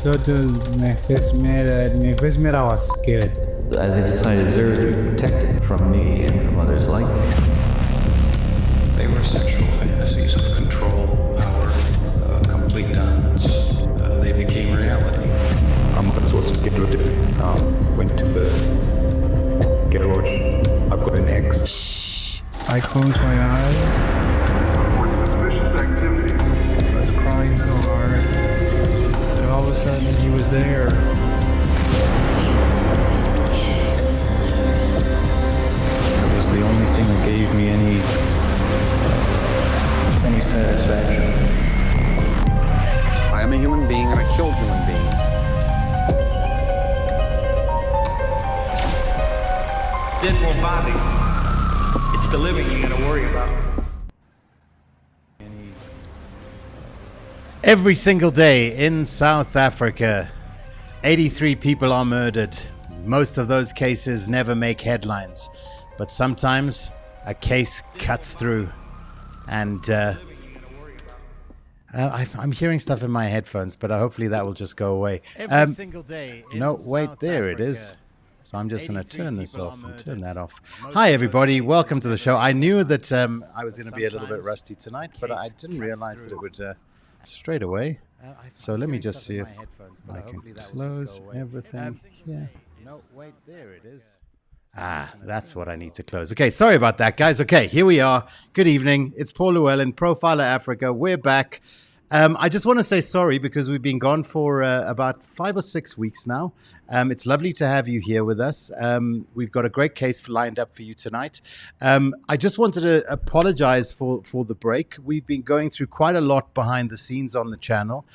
my first met, I was scared. They society deserves to be protected from me and from others like me. They were sexual fantasies of control, power, complete dominance. They became reality. Das was just get rid of it. So I went to the garage. I've got an ex. Shh. I closed my eyes. I was crying so hard. And all of a sudden he was there. It was the only thing that gave me any satisfaction. I am a human being and I killed human beings. Dead won't bother you. It's the living you gotta worry about. Every single day in South Africa, 83 people are murdered. Most of those cases never make headlines, but sometimes a case cuts through. And I'm hearing stuff in my headphones, but hopefully that will just go away. Every single day. No, wait, there it is. So I'm just going to turn this off and turn that off. Hi, everybody. Welcome to the show. I knew that I was going to be a little bit rusty tonight, but I didn't realize that it would straight away. So let me just see if I can close everything here. No, wait, there it is. Ah, that's what I need to close. Okay, sorry about that, guys. Okay, here we are. Good evening. It's Paul Llewellyn, Profiler Africa. We're back. I just want to say sorry because we've been gone for about 5 or 6 weeks now. It's lovely to have you here with us. We've got a great case lined up for you tonight. I just wanted to apologize for the break. We've been going through quite a lot behind the scenes on the channel,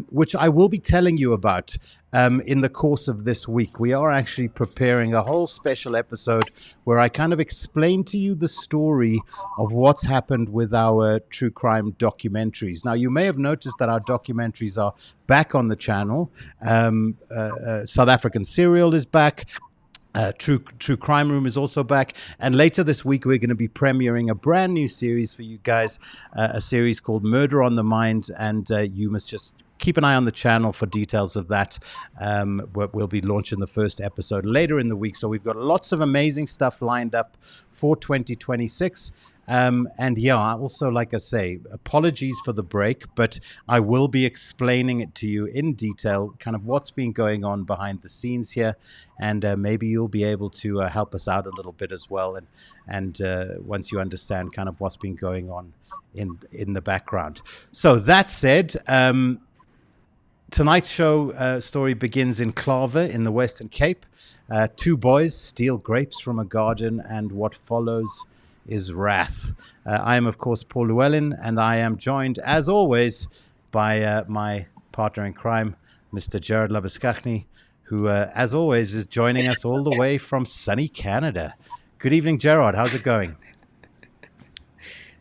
which I will be telling you about in the course of this week. We are actually preparing a whole special episode where I kind of explain to you the story of what's happened with our true crime documentaries. Now, you may have noticed that our documentaries are back on the channel. South African Serial is back. True Crime Room is also back. And later this week, we're going to be premiering a brand new series for you guys, a series called Murder on the Mind. And you must just keep an eye on the channel for details of that. We'll be launching the first episode later in the week. So we've got lots of amazing stuff lined up for 2026. And yeah, also, like I say, apologies for the break, but I will be explaining it to you in detail, kind of what's been going on behind the scenes here. And maybe you'll be able to help us out a little bit as well. And once you understand kind of what's been going on in the background. So that said, tonight's show story begins in Klawer in the Western Cape. 2 boys steal grapes from a garden, and what follows is wrath. I am, of course, Paul Llewellyn, and I am joined, as always, by my partner in crime, Mr. Gerard Labuschagne, who, as always, is joining us all the way from sunny Canada. Good evening, Gerard. How's it going?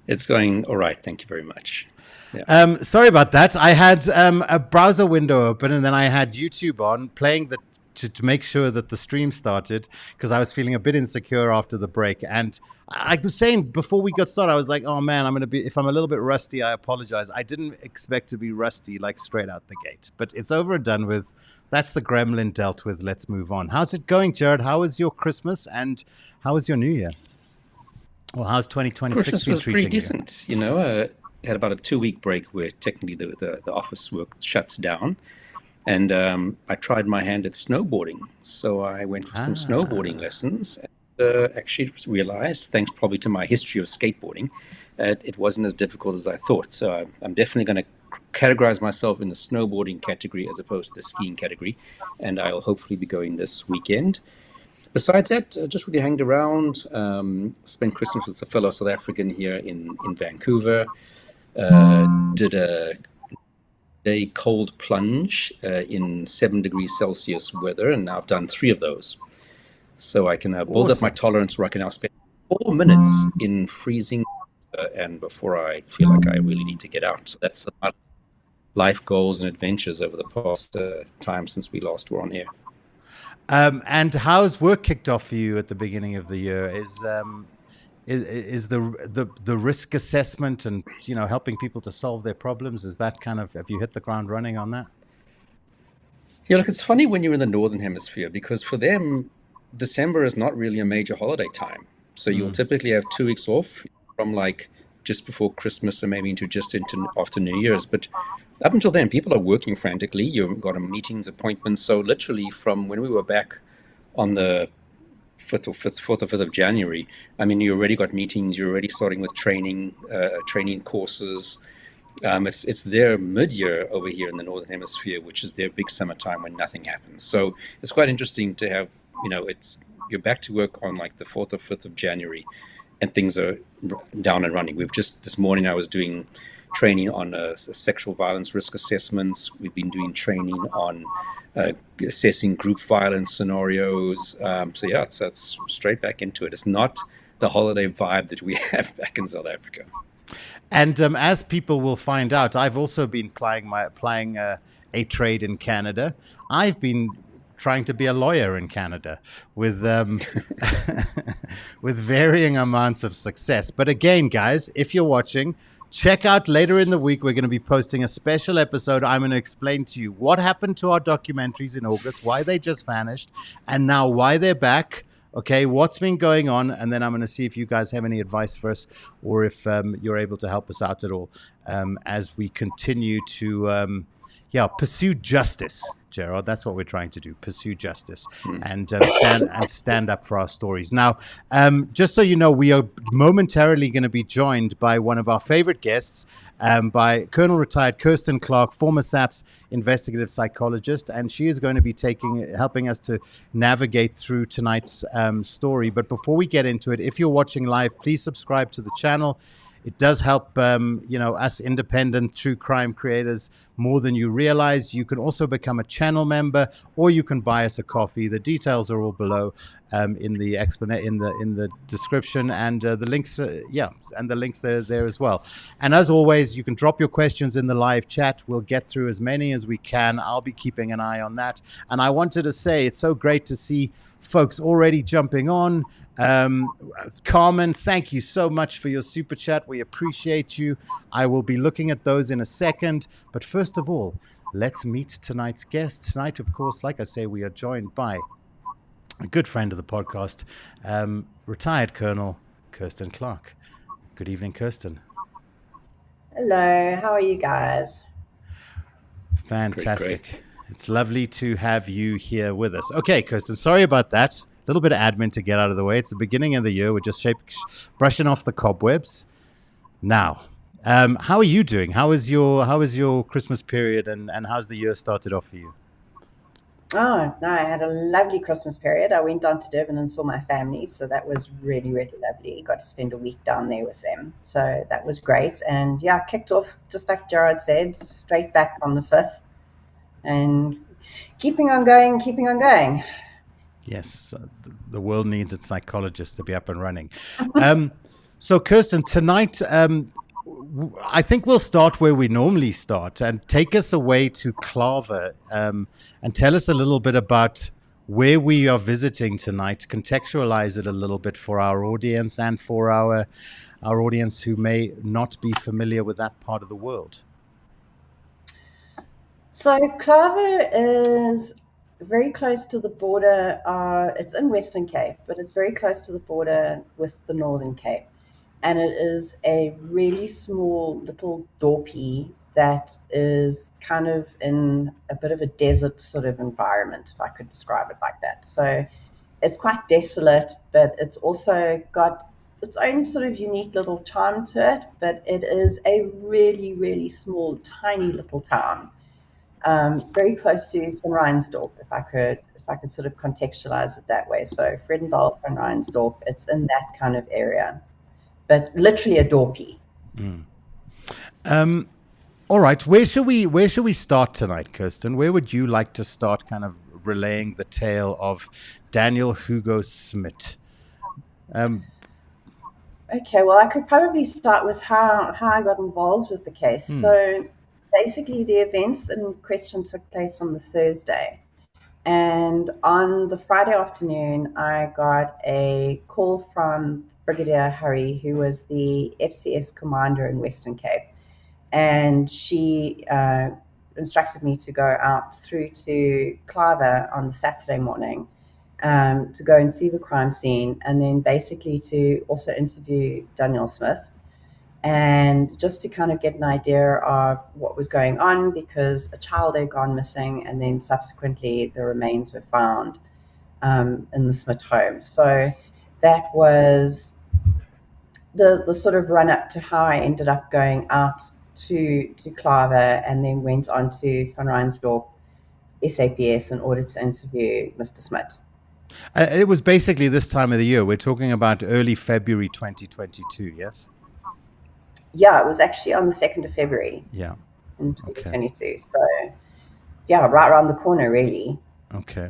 It's going all right. Thank you very much. Yeah. Sorry about that. I had a browser window open, and then I had YouTube on, playing to make sure that the stream started, because I was feeling a bit insecure after the break. And I was saying before we got started, I was like, oh man, if I'm a little bit rusty, I apologize. I didn't expect to be rusty like straight out the gate, but it's over and done with. That's the gremlin dealt with. Let's move on. How's it going, Gerard? How was your Christmas and how was your New Year? Well, how's 2026 Christmas been was treating pretty decent. You know, had about a 2-week break where technically the office work shuts down. And I tried my hand at snowboarding. So I went for some snowboarding lessons and actually realized, thanks probably to my history of skateboarding, it wasn't as difficult as I thought. So I'm definitely going to categorize myself in the snowboarding category as opposed to the skiing category. And I'll hopefully be going this weekend. Besides that, just really hanged around, spent Christmas with a fellow South African here in Vancouver, did a cold plunge in 7 degrees Celsius weather, and now I've done 3 of those. So I can build up my tolerance where I can now spend 4 minutes in freezing and before I feel like I really need to get out. So that's my life goals and adventures over the past time since we last were on here. And how's work kicked off for you at the beginning of the year? Is the risk assessment and helping people to solve their problems, is that kind of, have you hit the ground running on that? Yeah, look, it's funny when you're in the Northern Hemisphere because for them, December is not really a major holiday time. So you'll typically have 2 weeks off from like just before Christmas and maybe into after New Year's. But up until then, people are working frantically. You've got meetings, appointments. So literally from when we were back on the 4th or 5th of January, I mean, you already got meetings. You're already starting with training courses. It's their mid-year over here in the Northern Hemisphere, which is their big summertime when nothing happens. So it's quite interesting to have, you're back to work on like the 4th or 5th of January and things are down and running. This morning I was doing training on sexual violence risk assessments. We've been doing training on assessing group violence scenarios. So yeah, it's straight back into it. It's not the holiday vibe that we have back in South Africa. And as people will find out, I've also been plying a trade in Canada. I've been trying to be a lawyer in Canada with with varying amounts of success. But again, guys, if you're watching, check out later in the week. We're going to be posting a special episode. I'm going to explain to you what happened to our documentaries in August, why they just vanished, and now why they're back. Okay, what's been going on? And then I'm going to see if you guys have any advice for us or if you're able to help us out at all as we continue to pursue justice. Gerard, that's what we're trying to do, pursue justice and stand up for our stories. Now, just so you know, we are momentarily going to be joined by one of our favorite guests, by Colonel Retired Kirsten Clarke, former SAPS Investigative Psychologist, and she is going to be helping us to navigate through tonight's story. But before we get into it, if you're watching live, please subscribe to the channel. It does help, us independent true crime creators more than you realize. You can also become a channel member, or you can buy us a coffee. The details are all below in the description, and the links, and the links are there as well. And as always, you can drop your questions in the live chat. We'll get through as many as we can. I'll be keeping an eye on that. And I wanted to say it's so great to see folks already jumping on. Carmen, thank you so much for your super chat. We appreciate you. I will be looking at those in a second. But first of all, let's meet tonight's guest. Tonight, of course, like I say, we are joined by a good friend of the podcast, retired Colonel Kirsten Clarke. Good evening, Kirsten. Hello, how are you guys? Fantastic. Great. It's lovely to have you here with us. Okay, Kirsten, sorry about that. A little bit of admin to get out of the way. It's the beginning of the year. We're just brushing off the cobwebs. Now, how are you doing? How is your Christmas period, and how's the year started off for you? Oh, no, I had a lovely Christmas period. I went down to Durban and saw my family, so that was really, really lovely. Got to spend a week down there with them, so that was great. And yeah, kicked off, just like Gerard said, straight back on the 5th, and keeping on going. Yes, the world needs its psychologists to be up and running. So, Kirsten, tonight, I think we'll start where we normally start and take us away to Klawer and tell us a little bit about where we are visiting tonight, contextualize it a little bit for our audience and for our audience who may not be familiar with that part of the world. So Klawer is very close to the border. It's in Western Cape, but it's very close to the border with the Northern Cape. And it is a really small little dorpie that is kind of in a bit of a desert sort of environment, if I could describe it like that. So it's quite desolate, but it's also got its own sort of unique little charm to it. But it is a really, really small, tiny little town. Very close to Van Reinsdorp, if I could sort of contextualize it that way. So Vredendal, Van Reinsdorp, it's in that kind of area, but literally a dorpie. All right, where should we start tonight, Kirsten? Where would you like to start, kind of relaying the tale of Daniel Hugo Smit? Okay, well, I could probably start with how I got involved with the case. So basically, the events in question took place on the Thursday. And on the Friday afternoon, I got a call from Brigadier Harry, who was the FCS commander in Western Cape. And she instructed me to go out through to Klawer on the Saturday morning to go and see the crime scene, and then basically to also interview Daniel Smit, and just to kind of get an idea of what was going on, because a child had gone missing, and then subsequently the remains were found in the Smit home. So that was the sort of run up to how I ended up going out to Klawer, and then went on to Van Reinsdorp SAPS in order to interview Mr. Smit. It was basically this time of the year. We're talking about early February 2022, yes? Yeah, it was actually on the 2nd of February. Yeah. In 2022. Okay. So, yeah, right around the corner, really. Okay.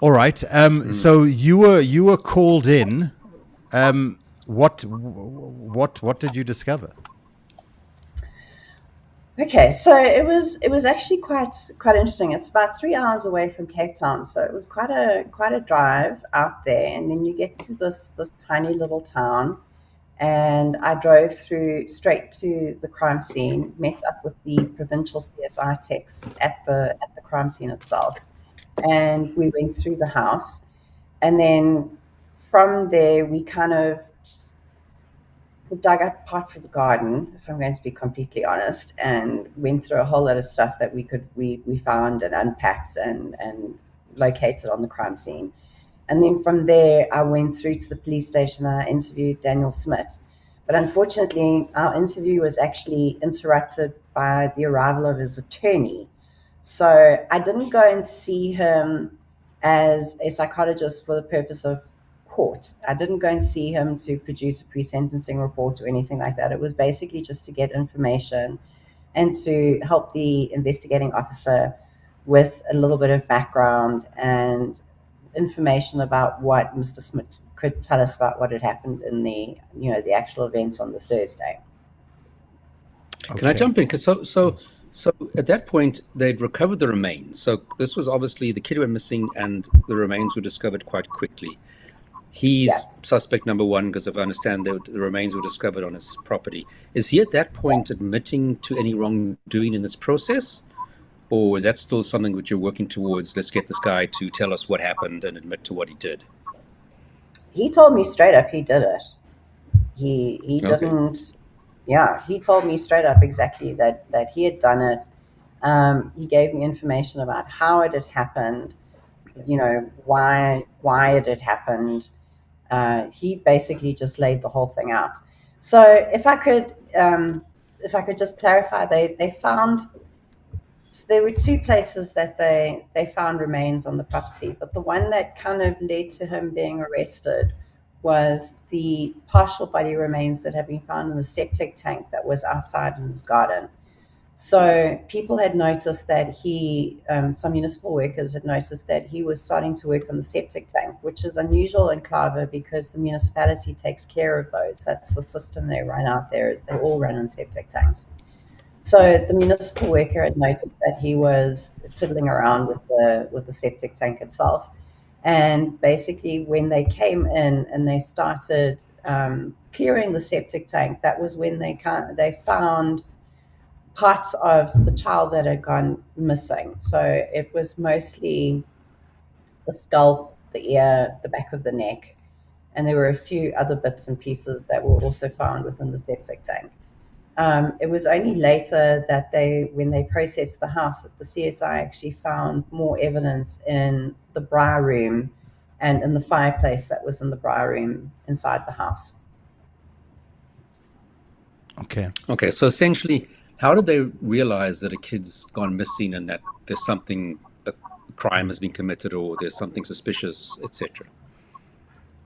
All right. So you were called in. What did you discover? Okay, so it was actually quite interesting. It's about 3 hours away from Cape Town, so it was quite a drive out there. And then you get to this tiny little town, and I drove straight to the crime scene, met up with the provincial CSI techs at the crime scene itself, and we went through the house, and then from there we kind of dug up parts of the garden, if I'm going to be completely honest, and went through a whole lot of stuff that we found and unpacked and located on the crime scene. And then from there, I went through to the police station and I interviewed Daniel Smit. But unfortunately, our interview was actually interrupted by the arrival of his attorney. So I didn't go and see him as a psychologist for the purpose of court. I didn't go and see him to produce a pre-sentencing report or anything like that. It was basically just to get information and to help the investigating officer with a little bit of background and information about what Mr. Smit could tell us about what had happened in the actual events on the Thursday. Okay. Can I jump in? Because so at that point they'd recovered the remains. So this was obviously the kid went missing, and the remains were discovered quite quickly. He's suspect number one, because if I understand, the remains were discovered on his property. Is he at that point admitting to any wrongdoing in this process? Or is that still something which you're working towards? Let's get this guy to tell us what happened and admit to what he did. He told me straight up he did it. He didn't. Yeah, he told me straight up exactly that he had done it. He gave me information about how it had happened, why it had happened. He basically just laid the whole thing out. So if I could just clarify, they found, there were two places that they found remains on the property, but the one that kind of led to him being arrested was the partial body remains that had been found in the septic tank that was outside in his garden. So people had noticed that some municipal workers had noticed that he was starting to work on the septic tank, which is unusual in Klawer because the municipality takes care of those. That's the system they run out there, is they all run on septic tanks. So the municipal worker had noticed that he was fiddling around with the septic tank itself. And basically when they came in and they started clearing the septic tank, that was when they found parts of the child that had gone missing. So it was mostly the skull, the ear, the back of the neck, and there were a few other bits and pieces that were also found within the septic tank. It was only later that when they processed the house, that the CSI actually found more evidence in the braai room and in the fireplace that was in the braai room inside the house. Okay. So essentially, how did they realize that a kid's gone missing and that there's something, a crime has been committed, or there's something suspicious, etc.?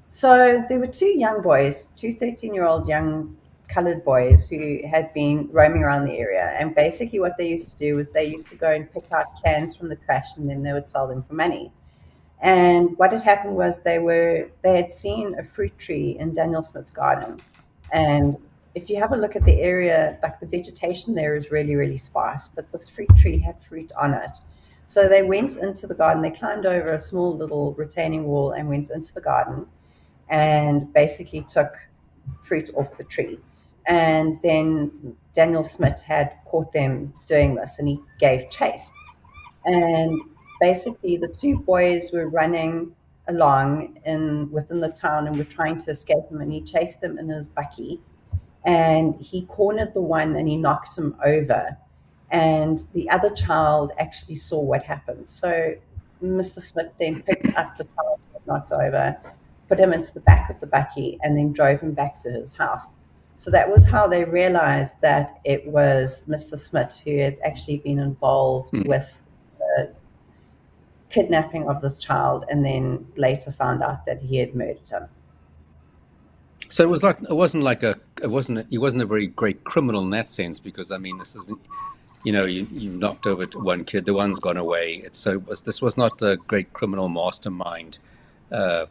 So there were two young boys, two 13-year-old young colored boys who had been roaming around the area. And basically what they used to do was they used to go and pick out cans from the trash, and then they would sell them for money. And what had happened was they had seen a fruit tree in Daniel Smit's garden. And if you have a look at the area, like the vegetation there is really, really sparse, but this fruit tree had fruit on it. So they went into the garden, they climbed over a small little retaining wall and went into the garden and basically took fruit off the tree. And then Daniel Smit had caught them doing this, and he gave chase. And basically, the two boys were running along within the town and were trying to escape him, and he chased them in his bakkie, and he cornered the one and he knocked him over. And the other child actually saw what happened. So Mr. Smit then picked up the child that knocked over, put him into the back of the bakkie, and then drove him back to his house. So that was how they realized that it was Mr. Smit who had actually been involved with the kidnapping of this child, and then later found out that he had murdered him. So he wasn't a very great criminal in that sense, because I mean, this is, you knocked over one kid, the one's gone away. This was not a great criminal mastermind kind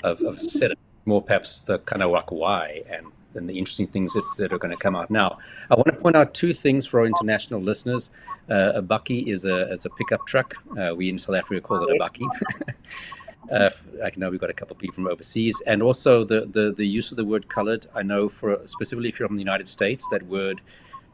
of setup. More perhaps the kind of like why and the interesting things that are going to come out now. I want to point out two things for our international listeners. A bakkie is a pickup truck. We in South Africa call it a bakkie. I know we've got a couple of people from overseas, and also the use of the word colored. I know specifically if you're from the United States, that word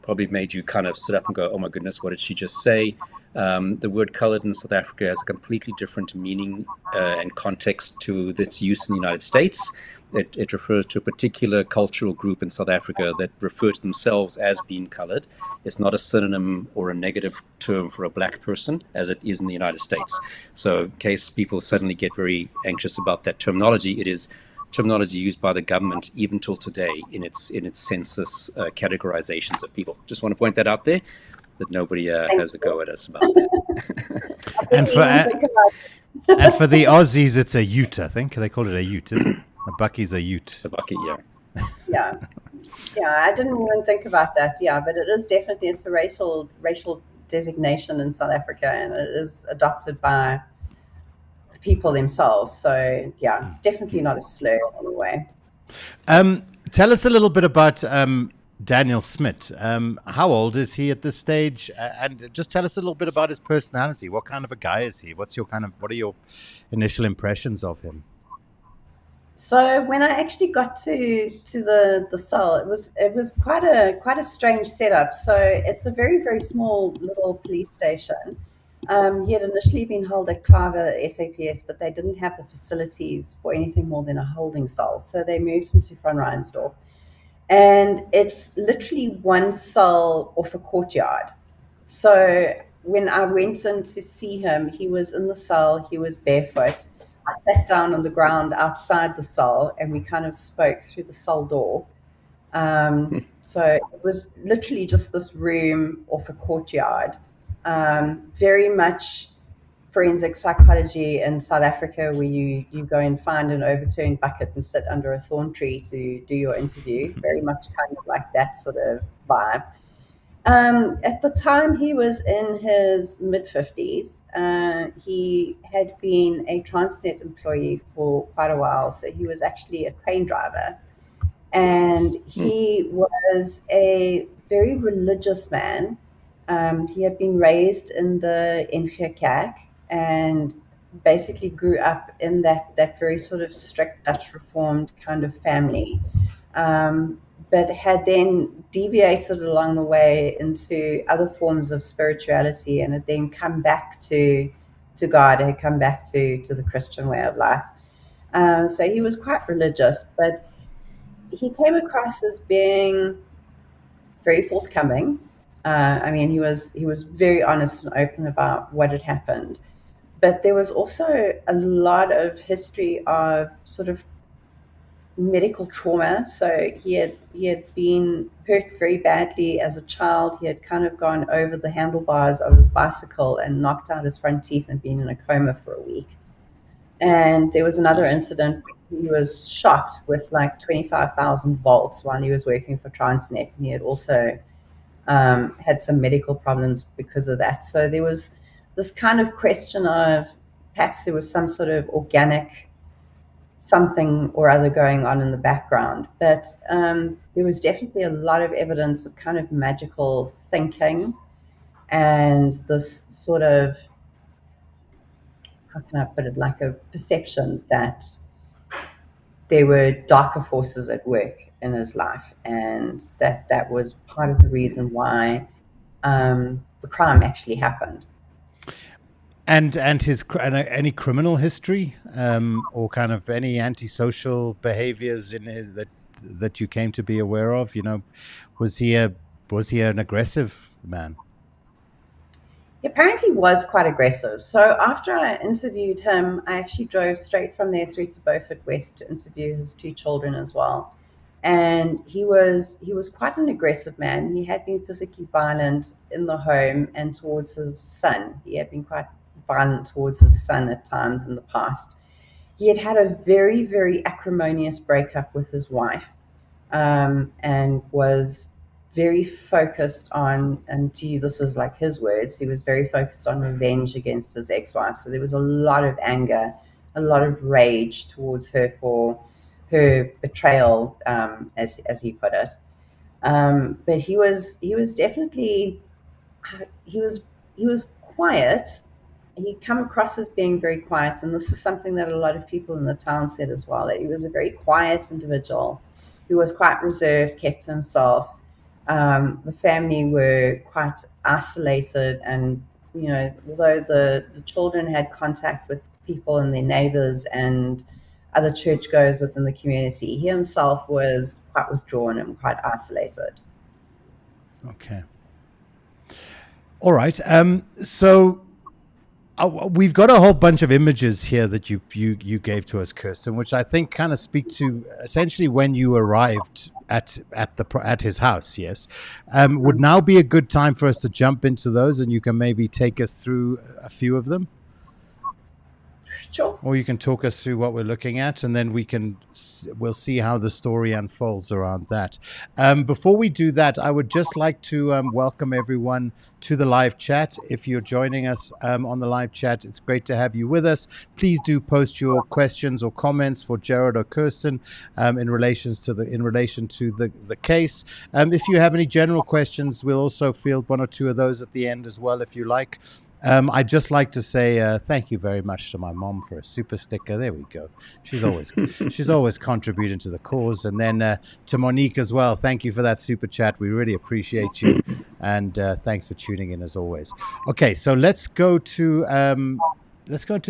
probably made you kind of sit up and go, oh my goodness, what did she just say? The word colored in South Africa has a completely different meaning and context to its use in the United States. It refers to a particular cultural group in South Africa that refer to themselves as being colored. It's not a synonym or a negative term for a black person, as it is in the United States. So in case people suddenly get very anxious about that terminology, it is terminology used by the government even till today in its census categorizations of people. Just want to point that out there, that nobody has a go at us about that. and for the Aussies, it's a ute, I think. They call it a ute, isn't it? A bakkie's a ute. A bakkie, yeah. I didn't even think about that. Yeah, but it is definitely, it's a racial designation in South Africa, and it is adopted by the people themselves. So yeah, it's definitely not a slur in any way. Tell us a little bit about Daniel Smit. How old is he at this stage? And just tell us a little bit about his personality. What kind of a guy is he? What are your initial impressions of him? So when I actually got to the cell, it was quite a strange setup. So it's a very, very small little police station. He had initially been held at Klawer, SAPS, but they didn't have the facilities for anything more than a holding cell. So they moved him to Van Reinsdorp. And it's literally one cell off a courtyard. So when I went in to see him, he was in the cell, he was barefoot. I sat down on the ground outside the cell, and we kind of spoke through the cell door. So it was literally just this room off a courtyard. Very much forensic psychology in South Africa, where you go and find an overturned bucket and sit under a thorn tree to do your interview. Very much kind of like that sort of vibe. At the time, he was in his mid-50s. He had been a Transnet employee for quite a while, so he was actually a crane driver. And he was a very religious man. He had been raised in the NG Kerk and basically grew up in that very sort of strict Dutch Reformed kind of family. But had then deviated along the way into other forms of spirituality, and had then come back to God, had come back to the Christian way of life. So he was quite religious, but he came across as being very forthcoming. I mean, he was very honest and open about what had happened. But there was also a lot of history of sort of medical trauma. So he had been hurt very badly as a child. He had kind of gone over the handlebars of his bicycle and knocked out his front teeth and been in a coma for a week. And there was another incident where he was shocked with like 25,000 volts while he was working for Transnet. And he had also had some medical problems because of that. So there was this kind of question of perhaps there was some sort of organic something or other going on in the background. But there was definitely a lot of evidence of kind of magical thinking and this sort of, how can I put it, like a perception that there were darker forces at work in his life, and that was part of the reason why the crime actually happened. And his any criminal history, or kind of any antisocial behaviors in his that you came to be aware of? You know, was he an aggressive man? He apparently was quite aggressive. So after I interviewed him, I actually drove straight from there through to Beaufort West to interview his 2 children as well. And he was quite an aggressive man. He had been physically violent in the home and towards his son. He had been quite violent towards his son at times in the past. He had had a very, very acrimonious breakup with his wife, and was very focused on, and this is like his words, he was very focused on revenge against his ex-wife. So there was a lot of anger, a lot of rage towards her for her betrayal, as he put it. But he was definitely, he was quiet. He come across as being very quiet, and this is something that a lot of people in the town said as well, that he was a very quiet individual who was quite reserved, kept to himself. The family were quite isolated, and although the children had contact with people and their neighbors and other churchgoers within the community, he himself was quite withdrawn and quite isolated. Okay. All right. So we've got a whole bunch of images here that you gave to us, Kirsten, which I think kind of speak to essentially when you arrived at his house. Yes. Would now be a good time for us to jump into those, and you can maybe take us through a few of them? Sure. Or you can talk us through what we're looking at, and then we'll see how the story unfolds around that. Before we do that, I would just like to welcome everyone to the live chat. If you're joining us on the live chat, it's great to have you with us. Please do post your questions or comments for Gerard or Kirsten in relation to the case. If you have any general questions, we'll also field 1 or 2 of those at the end as well, if you like. I'd just like to say thank you very much to my mom for a super sticker. There we go. She's always contributing to the cause. And then to Monique as well. Thank you for that super chat. We really appreciate you. And thanks for tuning in as always. Okay, so let's go to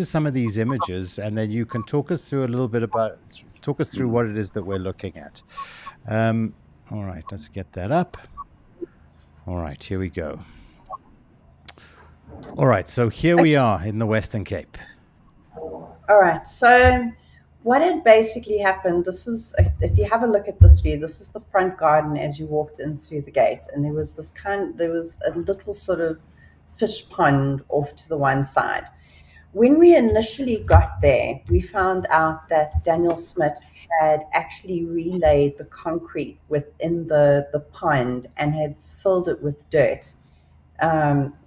some of these images, and then you can talk us through what it is that we're looking at. All right, let's get that up. All right, here we go. All right, so here we are in the Western Cape. All right, so what had basically happened, this was, if you have a look at this view, this is the front garden as you walked in through the gate, and there was a little sort of fish pond off to the one side. When we initially got there, we found out that Daniel Smit had actually relayed the concrete within the pond and had filled it with dirt.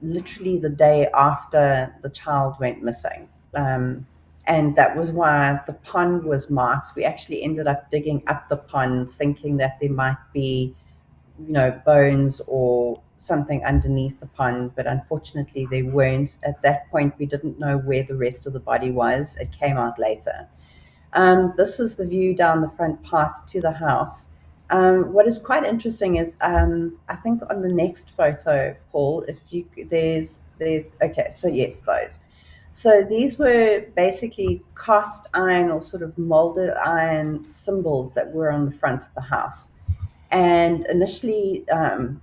Literally the day after the child went missing. And that was why the pond was marked. We actually ended up digging up the pond thinking that there might be, bones or something underneath the pond, but unfortunately they weren't. At that point, we didn't know where the rest of the body was. It came out later. This was the view down the front path to the house. What is quite interesting is, I think on the next photo, Paul, okay, so yes, those. So these were basically cast iron or sort of molded iron symbols that were on the front of the house. And initially,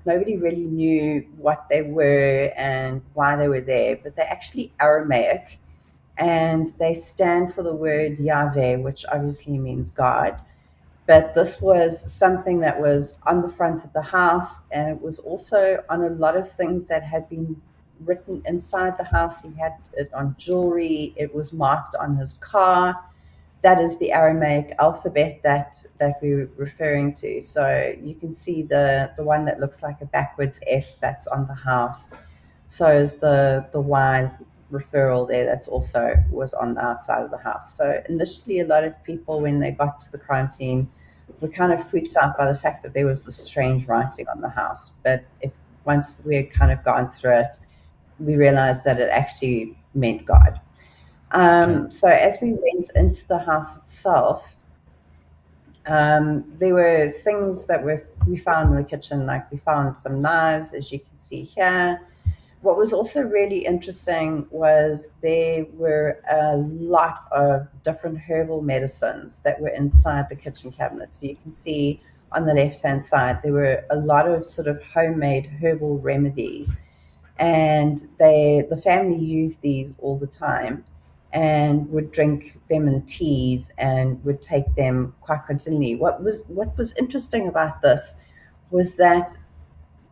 nobody really knew what they were and why they were there, but they're actually Aramaic, and they stand for the word Yahweh, which obviously means God. But this was something that was on the front of the house, and it was also on a lot of things that had been written inside the house. He had it on jewelry. It was marked on his car. That is the Aramaic alphabet that we were referring to. So you can see the one that looks like a backwards F that's on the house. So is the Y referral there that's also was on the outside of the house. So initially, a lot of people, when they got to the crime scene, were kind of freaked out by the fact that there was this strange writing on the house. But once we had kind of gone through it, we realized that it actually meant God. So as we went into the house itself, There were things that we found in the kitchen, like we found some knives, as you can see here. What was also really interesting was there were a lot of different herbal medicines that were inside the kitchen cabinet. So you can see on the left-hand side, there were a lot of sort of homemade herbal remedies. And the family used these all the time and would drink them in teas and would take them quite continually. What was interesting about this was that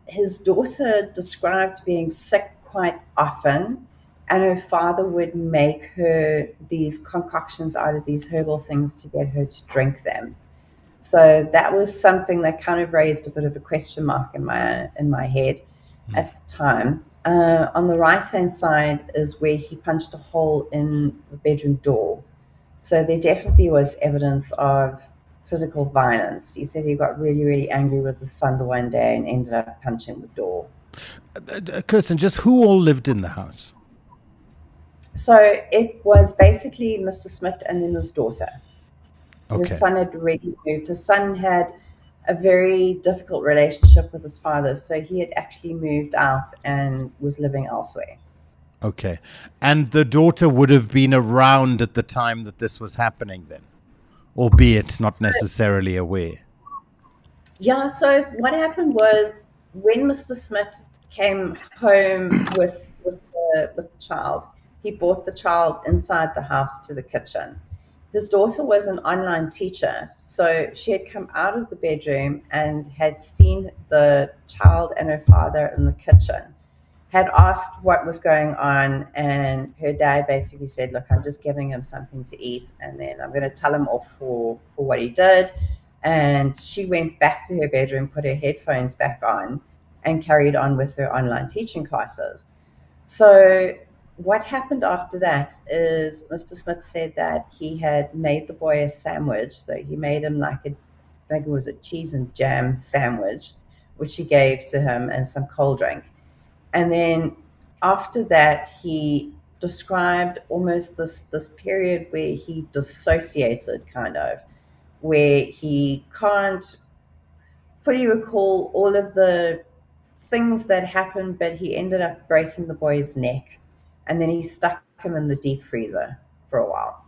his daughter described being sick quite often, and her father would make her these concoctions out of these herbal things to get her to drink them. So that was something that kind of raised a bit of a question mark in my head at the time. On the right-hand side is where he punched a hole in the bedroom door. So there definitely was evidence of physical violence. He said he got really, really angry with his son the one day and ended up punching the door. Kirsten, just who all lived in the house? So it was basically Mr. Smit and then his daughter. Okay. His son had already moved. His son had a very difficult relationship with his father, so he had actually moved out and was living elsewhere. Okay. And the daughter would have been around at the time that this was happening then, albeit not necessarily aware. Yeah, so what happened was when Mr. Smit came home with the child, he brought the child inside the house to the kitchen. His daughter was an online teacher, so she had come out of the bedroom and had seen the child and her father in the kitchen, had asked what was going on, and her dad basically said, look, I'm just giving him something to eat, and then I'm going to tell him off for what he did. And she went back to her bedroom, put her headphones back on, and carried on with her online teaching classes. So what happened after that is Mr. Smit said that he had made the boy a sandwich. So he made him like I think it was a cheese and jam sandwich, which he gave to him, and some cold drink. And then after that, he described almost this period where he dissociated, kind of, where he can't fully recall all of the things that happened, but he ended up breaking the boy's neck. And then he stuck him in the deep freezer for a while.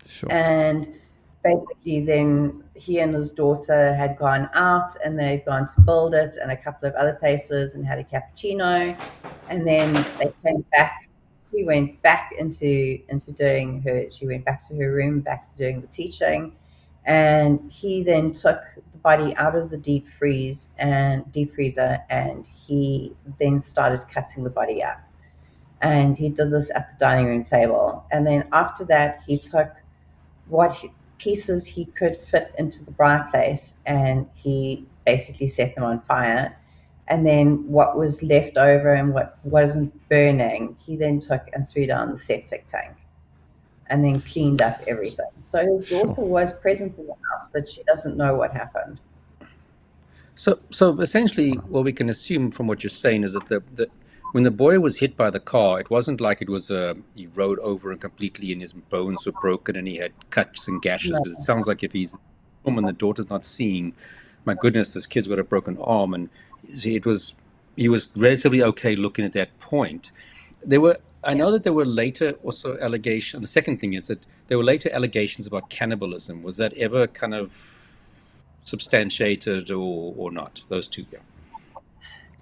Sure. And basically then he and his daughter had gone out and they'd gone to Build It and a couple of other places and had a cappuccino. And then they came back. She went back into doing she went back to her room, back to doing the teaching. And he then took the body out of the deep freezer and he then started cutting the body up. And he did this at the dining room table. And then after that, he took what pieces he could fit into the braai place and he basically set them on fire. And then what was left over and what wasn't burning, he then took and threw down the septic tank and then cleaned up everything. So his daughter was present in the house, but she doesn't know what happened. So essentially, what we can assume from what you're saying is that when the boy was hit by the car, it wasn't like it was he rode over and completely and his bones were broken and he had cuts and gashes. Because it sounds like if he's home and the daughter's not seeing, my goodness, this kid's got a broken arm, and he was relatively okay looking at that point. I know that there were later also allegations. The second thing is that there were later allegations about cannibalism. Was that ever kind of substantiated or not? Those two, yeah.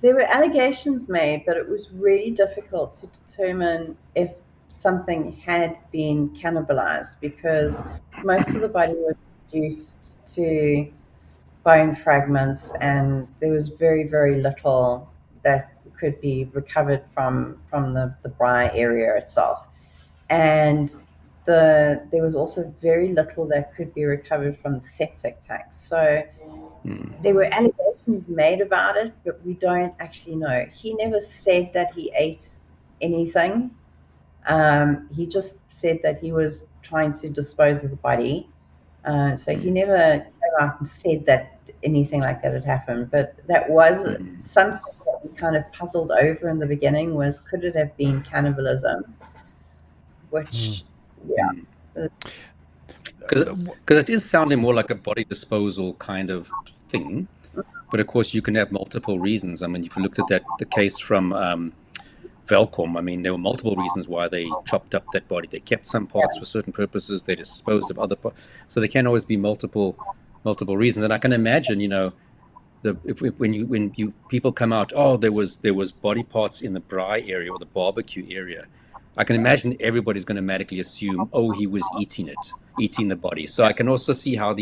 There were allegations made, but it was really difficult to determine if something had been cannibalized because most of the body was reduced to bone fragments and there was very, very little that could be recovered from the braai area itself. And there was also very little that could be recovered from the septic tank. So there were allegations made about it, but we don't actually know. He never said that he ate anything. He just said that he was trying to dispose of the body. So he never came out and said that anything like that had happened. But that was something that we kind of puzzled over in the beginning was, could it have been cannibalism? Which, yeah. Because it is sounding more like a body disposal kind of thing. But of course, you can have multiple reasons. I mean, if you looked at the case from Velcom, I mean, there were multiple reasons why they chopped up that body. They kept some parts for certain purposes. They disposed of other parts. So there can always be multiple reasons. And I can imagine, when people come out, oh, there was body parts in the braai area or the barbecue area. I can imagine everybody's going to automatically assume, oh, he was eating the body. So I can also see how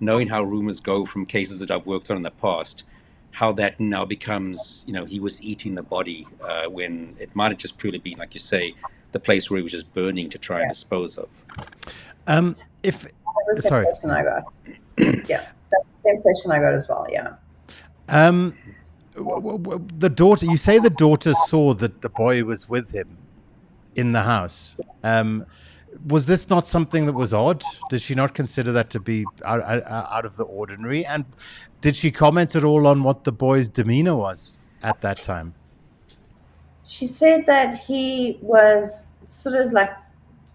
knowing how rumors go from cases that I've worked on in the past, how that now becomes, he was eating the body when it might have just purely been, like you say, the place where he was just burning to try and dispose of. That was the impression I got. Yeah, that's the impression I got as well, yeah. The daughter, you say the daughter saw that the boy was with him in the house. Was this not something that was odd? Did she not consider that to be out of the ordinary? And did she comment at all on what the boy's demeanor was at that time? She said that he was sort of like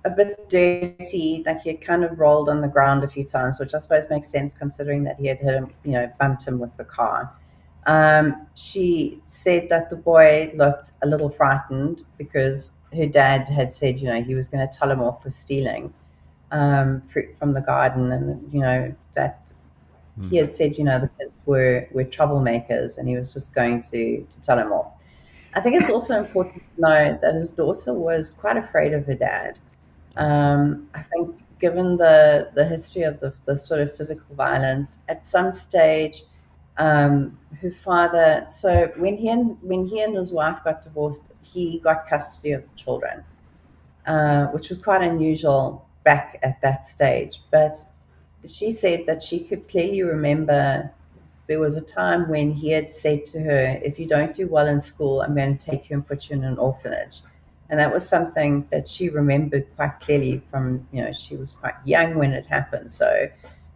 a bit dirty, like he had kind of rolled on the ground a few times, which I suppose makes sense considering that he had hit him, bumped him with the car. She said that the boy looked a little frightened because her dad had said, he was going to tell him off for stealing fruit from the garden, and that he had said, the kids were troublemakers, and he was just going to tell him off. I think it's also important to know that his daughter was quite afraid of her dad. I think given the history of the sort of physical violence, at some stage, her father, so when he and his wife got divorced, he got custody of the children, which was quite unusual back at that stage. But she said that she could clearly remember there was a time when he had said to her, if you don't do well in school, I'm going to take you and put you in an orphanage. And that was something that she remembered quite clearly from, she was quite young when it happened. So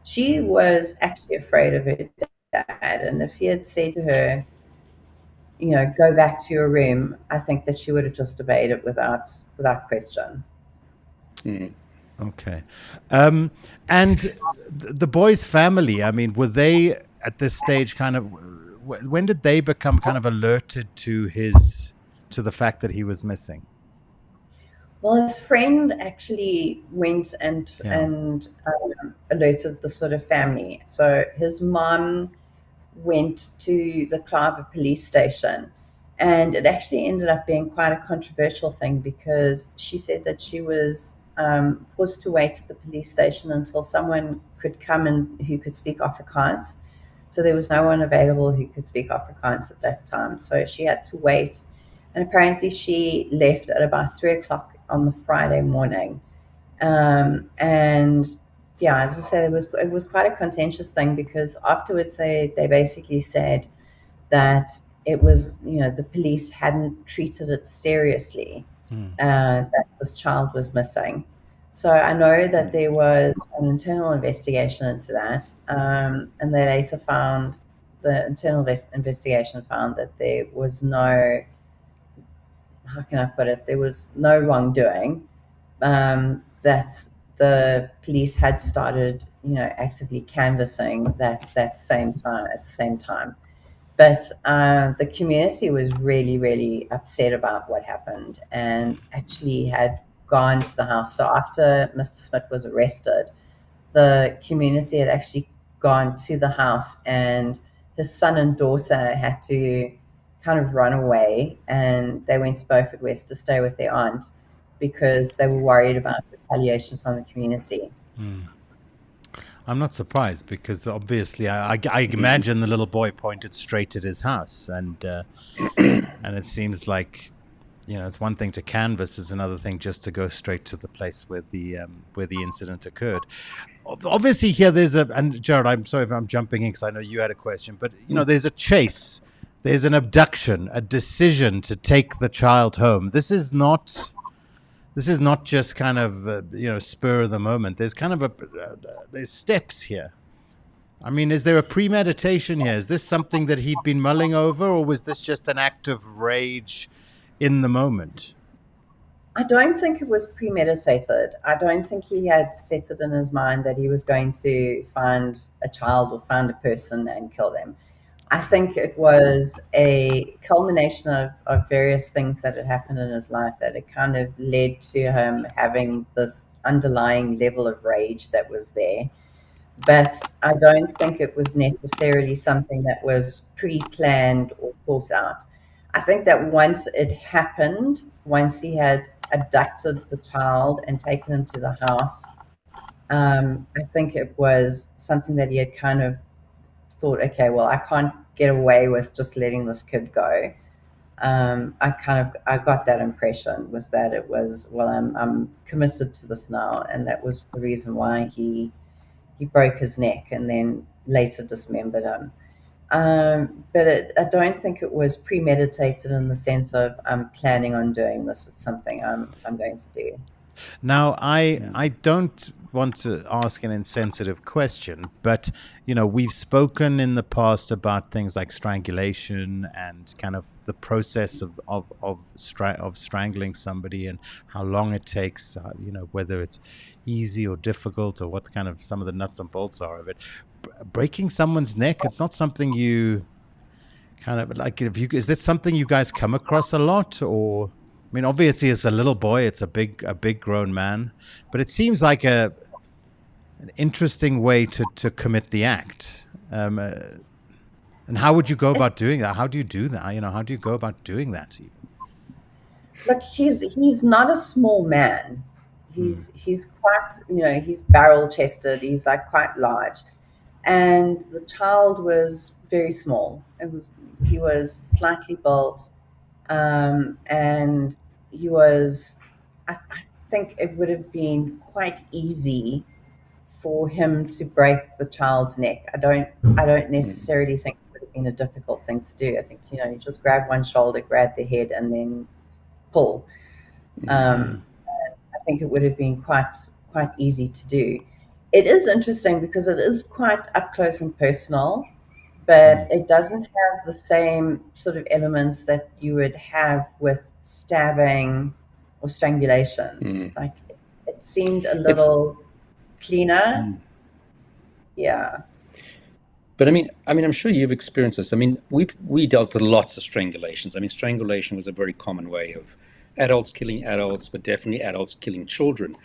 she was actually afraid of her dad. And if he had said to her, go back to your room, I think that she would have just obeyed it without question. Mm. Okay. And the boy's family, I mean, were they at this stage when did they become kind of alerted to the fact that he was missing? Well, his friend actually went and alerted the sort of family. So his mom went to the Klawer police station, and it actually ended up being quite a controversial thing because she said that she was forced to wait at the police station until someone could come in who could speak Afrikaans. So there was no one available who could speak Afrikaans at that time. So she had to wait. And apparently she left at about 3:00 on the Friday morning. And yeah, as I said, it was quite a contentious thing because afterwards they basically said that it was, the police hadn't treated it seriously, that this child was missing. So I know that there was an internal investigation into that, and they later found, the internal investigation found that there was no, how can I put it, there was no wrongdoing, that the police had started, actively canvassing at the same time. But the community was really, really upset about what happened and actually had gone to the house. So after Mr. Smit was arrested, the community had actually gone to the house, and his son and daughter had to kind of run away, and they went to Beaufort West to stay with their aunt because they were worried about retaliation from the community. I'm not surprised because obviously I imagine the little boy pointed straight at his house, and it seems like, it's one thing to canvass, it's another thing just to go straight to the place where the incident occurred. Obviously here and Gerard, I'm sorry if I'm jumping in because I know you had a question, but there's a chase, there's an abduction, a decision to take the child home. This is not just kind of spur of the moment. There's kind of there's steps here. I mean, is there a premeditation here? Is this something that he'd been mulling over, or was this just an act of rage in the moment? I don't think it was premeditated. I don't think he had set it in his mind that he was going to find a child or find a person and kill them. I think it was a culmination of various things that had happened in his life that had kind of led to him having this underlying level of rage that was there. But I don't think it was necessarily something that was pre-planned or thought out. I think that once it happened, once he had abducted the child and taken him to the house, I think it was something that he had kind of thought, okay, well, I can't get away with just letting this kid go. I got that impression, was that it was, well, I'm committed to this now, and that was the reason why he broke his neck and then later dismembered him. But I don't think it was premeditated in the sense of I'm planning on doing this. It's something I'm going to do. Now, I don't want to ask an insensitive question, but, you know, we've spoken in the past about things like strangulation and kind of the process of strangling somebody and how long it takes, you know, whether it's easy or difficult or what kind of some of the nuts and bolts are of it. Breaking someone's neck, it's not something you kind of like, is that something you guys come across a lot? Or, I mean, obviously, as a little boy, it's a big grown man, but it seems like an interesting way to commit the act. And how would you go about doing that? How do you do that? You know, how do you go about doing that? Even? Look, he's not a small man. He's quite, you know, he's barrel chested. He's like quite large, and the child was very small. He was slightly built. And he was, I think it would have been quite easy for him to break the child's neck. I don't necessarily think it would have been a difficult thing to do. I think, you know, you just grab one shoulder, grab the head, and then pull. I think it would have been quite easy to do. It is interesting because it is quite up close and personal, but it doesn't have the same sort of elements that you would have with stabbing or strangulation. Like it seemed a little cleaner. Yeah. But I mean, I'm sure you've experienced this. I mean, we dealt with lots of strangulations. I mean, strangulation was a very common way of adults killing adults, but definitely adults killing children.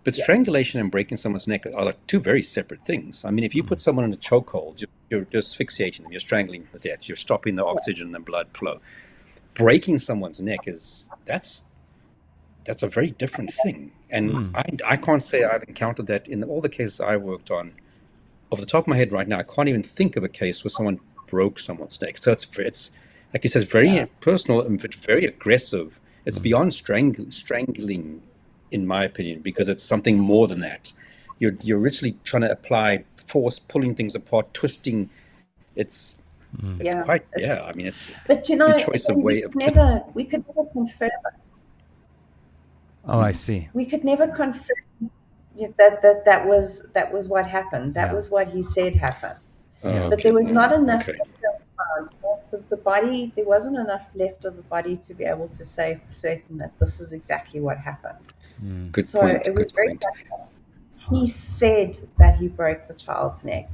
But strangulation and breaking someone's neck are like two very separate things. I mean, if you put someone in a chokehold, you're asphyxiating them, you're strangling for death, you're stopping the oxygen and blood flow. Breaking someone's neck that's a very different thing. And I can't say I've encountered that in all the cases I worked on. Off the top of my head right now, I can't even think of a case where someone broke someone's neck. So it's like you said, very personal and very aggressive. It's beyond strangling, in my opinion, because it's something more than that. You're literally trying to apply force, pulling things apart, twisting. It's quite, I mean, it's but you know, a choice of way of we could never confirm it. Oh, I see. We could never confirm that was what happened. That was what he said happened. But there was not enough evidence found. The body, there wasn't enough left of the body to be able to say for certain that this is exactly what happened. Good so point. It was very tough. He said that he broke the child's neck.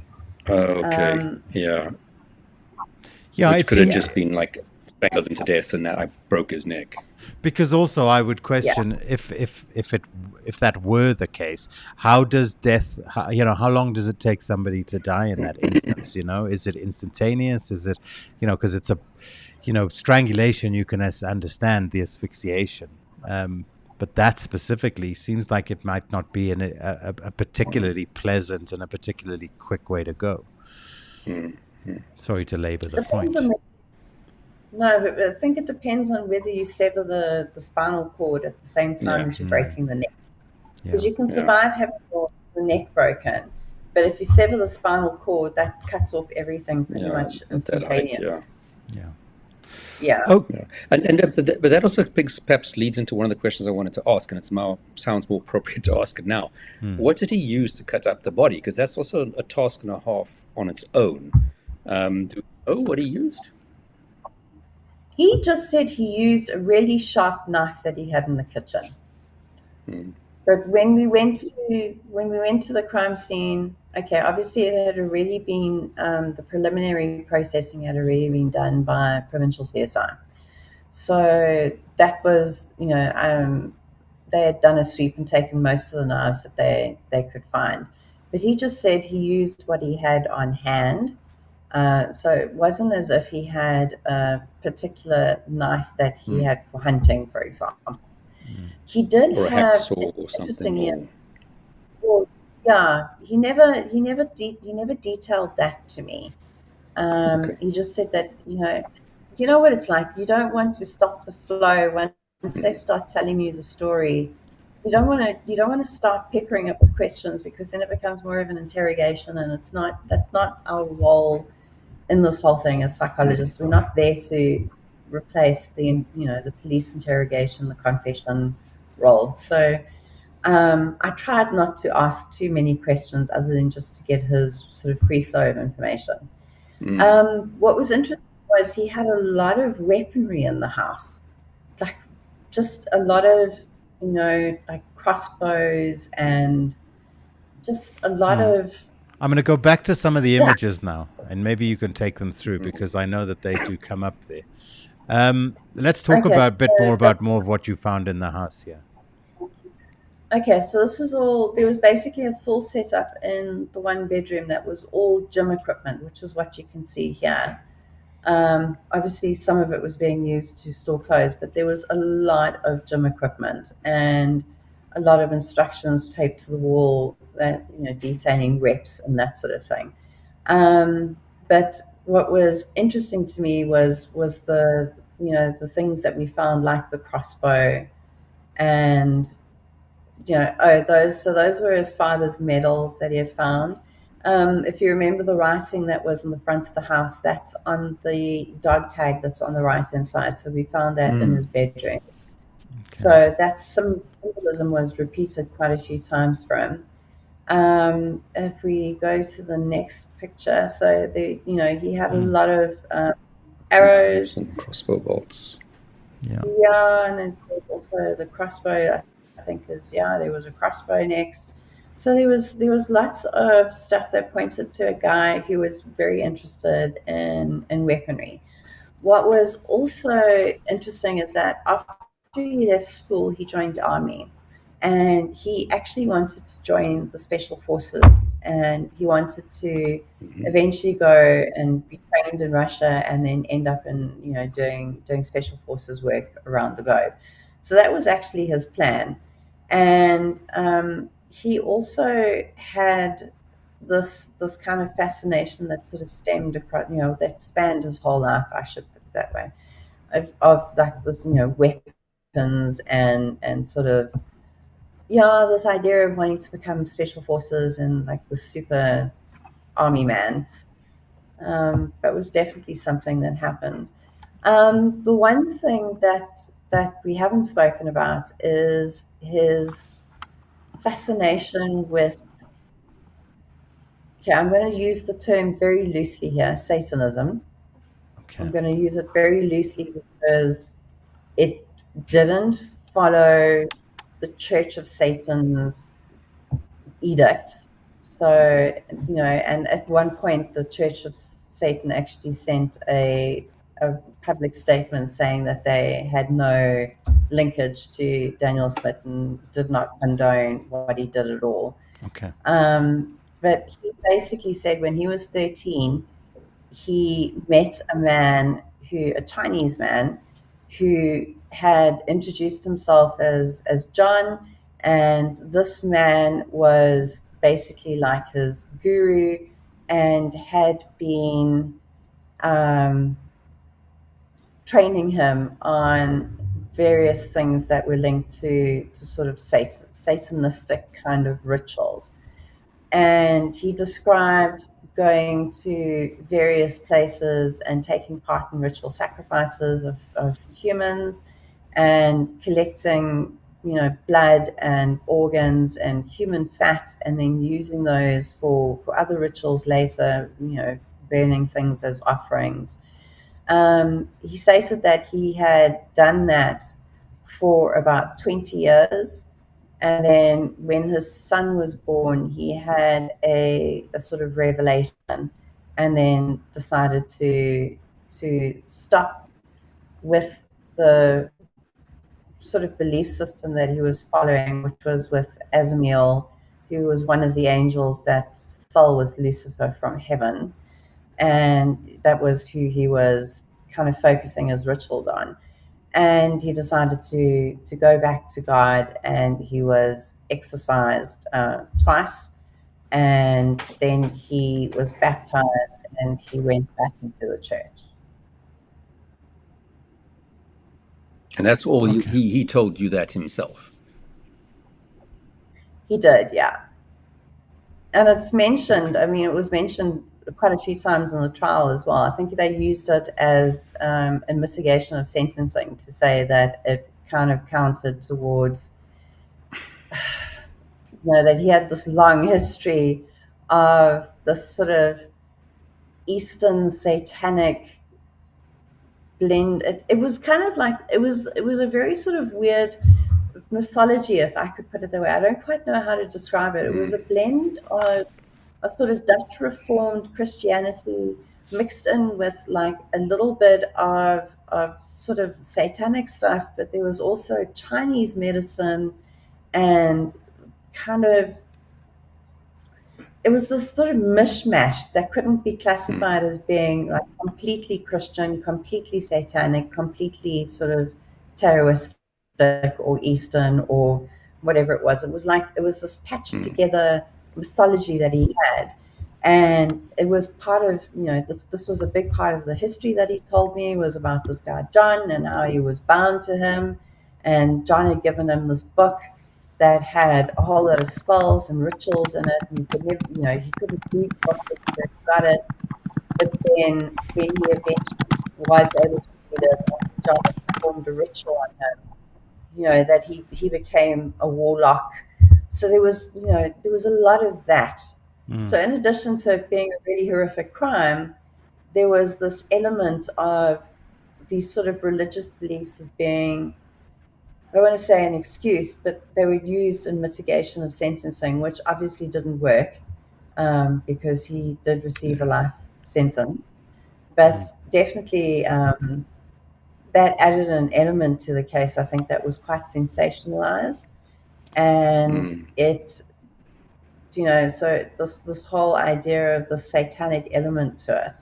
Yeah, Which could have just been like strangled him to death, and that I broke his neck. Because also I would question if that were the case, how does death? How long does it take somebody to die in that instance? You know, is it instantaneous? Is it, because it's strangulation? You can understand the asphyxiation, but that specifically seems like it might not be a particularly pleasant and a particularly quick way to go. Sorry to labor the point. No, but I think it depends on whether you sever the spinal cord at the same time as you're breaking the neck. Because you can survive having the neck broken, but if you sever the spinal cord, that cuts off everything pretty much instantaneously. But that also perhaps leads into one of the questions I wanted to ask, and it sounds more appropriate to ask it now. What did he use to cut up the body? Because that's also a task and a half on its own. Do you know what he used? He just said he used a really sharp knife that he had in the kitchen. But when we went to the crime scene, okay, obviously it had already been the preliminary processing had already been done by provincial CSI. So that was, they had done a sweep and taken most of the knives that they could find. But he just said he used what he had on hand. So it wasn't as if he had a particular knife that he had for hunting, for example. He did or a have, hacksaw or something. well, yeah, he never detailed that to me. Okay. He just said that, you know what it's like. You don't want to stop the flow once they start telling you the story. You don't want to start peppering it with questions, because then it becomes more of an interrogation, and that's not our role in this whole thing as psychologists. We're not there to replace the police interrogation, the confession role. So I tried not to ask too many questions other than just to get his sort of free flow of information. What was interesting was he had a lot of weaponry in the house, like just a lot of, like crossbows and just a lot of. I'm going to go back to some of the stuff. images now, and maybe you can take them through, because I know that they do come up there. Let's talk Okay, about a bit so more of what you found in the house here. Okay, so this is all, there was basically a full setup in the one bedroom that was all gym equipment, which is what you can see here. Obviously, some of it was being used to store clothes, but there was a lot of gym equipment and a lot of instructions taped to the wall that, detailing reps and that sort of thing. But what was interesting to me was the, the things that we found, like the crossbow and, those were his father's medals that he had found. If you remember the writing that was in the front of the house, that's on the dog tag that's on the right-hand side. So we found that in his bedroom. Okay. So that's some symbolism was repeated quite a few times for him. If we go to the next picture, so he had a lot of arrows and crossbow bolts. Yeah, and there's also the crossbow. I think there was a crossbow next. So there was lots of stuff that pointed to a guy who was very interested in weaponry. What was also interesting is that after he left school, he joined the army, and he actually wanted to join the special forces, and he wanted to eventually go and be trained in Russia, and then end up in doing special forces work around the globe. So that was actually his plan. And he also had this kind of fascination that sort of stemmed across, that spanned his whole life, I should put it that way, of like this, weapons and sort of, this idea of wanting to become special forces and like the super army man. That was definitely something that happened. The one thing that we haven't spoken about is his fascination with, I'm going to use the term very loosely here, Satanism. Okay. I'm going to use it very loosely because it didn't follow the Church of Satan's edicts. So, and at one point the Church of Satan actually sent a public statement saying that they had no linkage to Daniel Smit and did not condone what he did at all. Okay. But he basically said when he was 13, he met a Chinese man who had introduced himself as John, and this man was basically like his guru and had been training him on various things that were linked to sort of satanistic kind of rituals. And he described going to various places and taking part in ritual sacrifices of humans and collecting, blood and organs and human fat, and then using those for other rituals later, burning things as offerings. He stated that he had done that for about 20 years. And then when his son was born, he had a sort of revelation, and then decided to stop with the sort of belief system that he was following, which was with Azrael, who was one of the angels that fell with Lucifer from heaven. And that was who he was kind of focusing his rituals on. And he decided to go back to God, and he was exorcised twice, and then he was baptized, and he went back into the church. And that's all he told you that himself? He did, yeah. And it's mentioned, I mean, it was mentioned quite a few times in the trial as well. I think they used it as a mitigation of sentencing to say that it kind of counted towards, that he had this long history of this sort of Eastern satanic blend. It was kind of like, it was a very sort of weird mythology, if I could put it that way. I don't quite know how to describe it. It was a blend of a sort of Dutch Reformed Christianity mixed in with like a little bit of sort of satanic stuff, but there was also Chinese medicine, and kind of, it was this sort of mishmash that couldn't be classified as being like completely Christian, completely satanic, completely sort of terroristic or Eastern or whatever it was. It was like, it was this patched together mythology that he had. And it was part of, this was a big part of the history that he told me, was about this guy John and how he was bound to him. And John had given him this book that had a whole lot of spells and rituals in it. And he could never, he couldn't read the book when he first got it. But then when he eventually was able to read it, John performed a ritual on him, that he became a warlock. So there was a lot of that. So in addition to it being a really horrific crime, there was this element of these sort of religious beliefs as being, I don't want to say an excuse, but they were used in mitigation of sentencing, which obviously didn't work because he did receive a life sentence. But definitely that added an element to the case, I think, that was quite sensationalized. And it, so this whole idea of the satanic element to it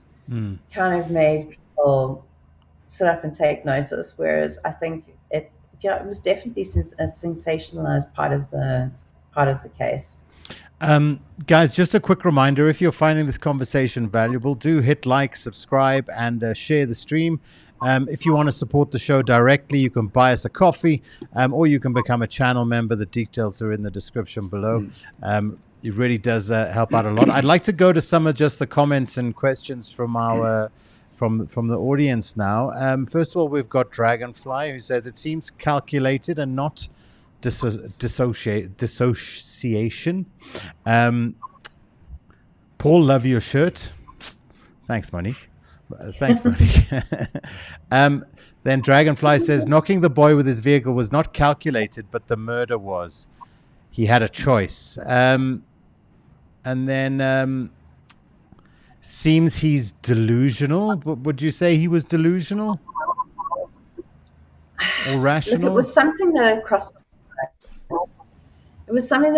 kind of made people sit up and take notice, whereas I think it was definitely a sensationalized part of the case. Guys, just a quick reminder, if you're finding this conversation valuable, do hit like, subscribe, and share the stream. If you want to support the show directly, you can buy us a coffee, or you can become a channel member. The details are in the description below. It really does help out a lot. I'd like to go to some of just the comments and questions from our from the audience now. First of all, we've got Dragonfly, who says, it seems calculated and not dissociation. Paul, love your shirt. Thanks, Monique. Thanks, Monique. Then Dragonfly says, knocking the boy with his vehicle was not calculated, but the murder was. He had a choice. And then seems he's delusional. Would you say he was delusional or rational? Look, it was something that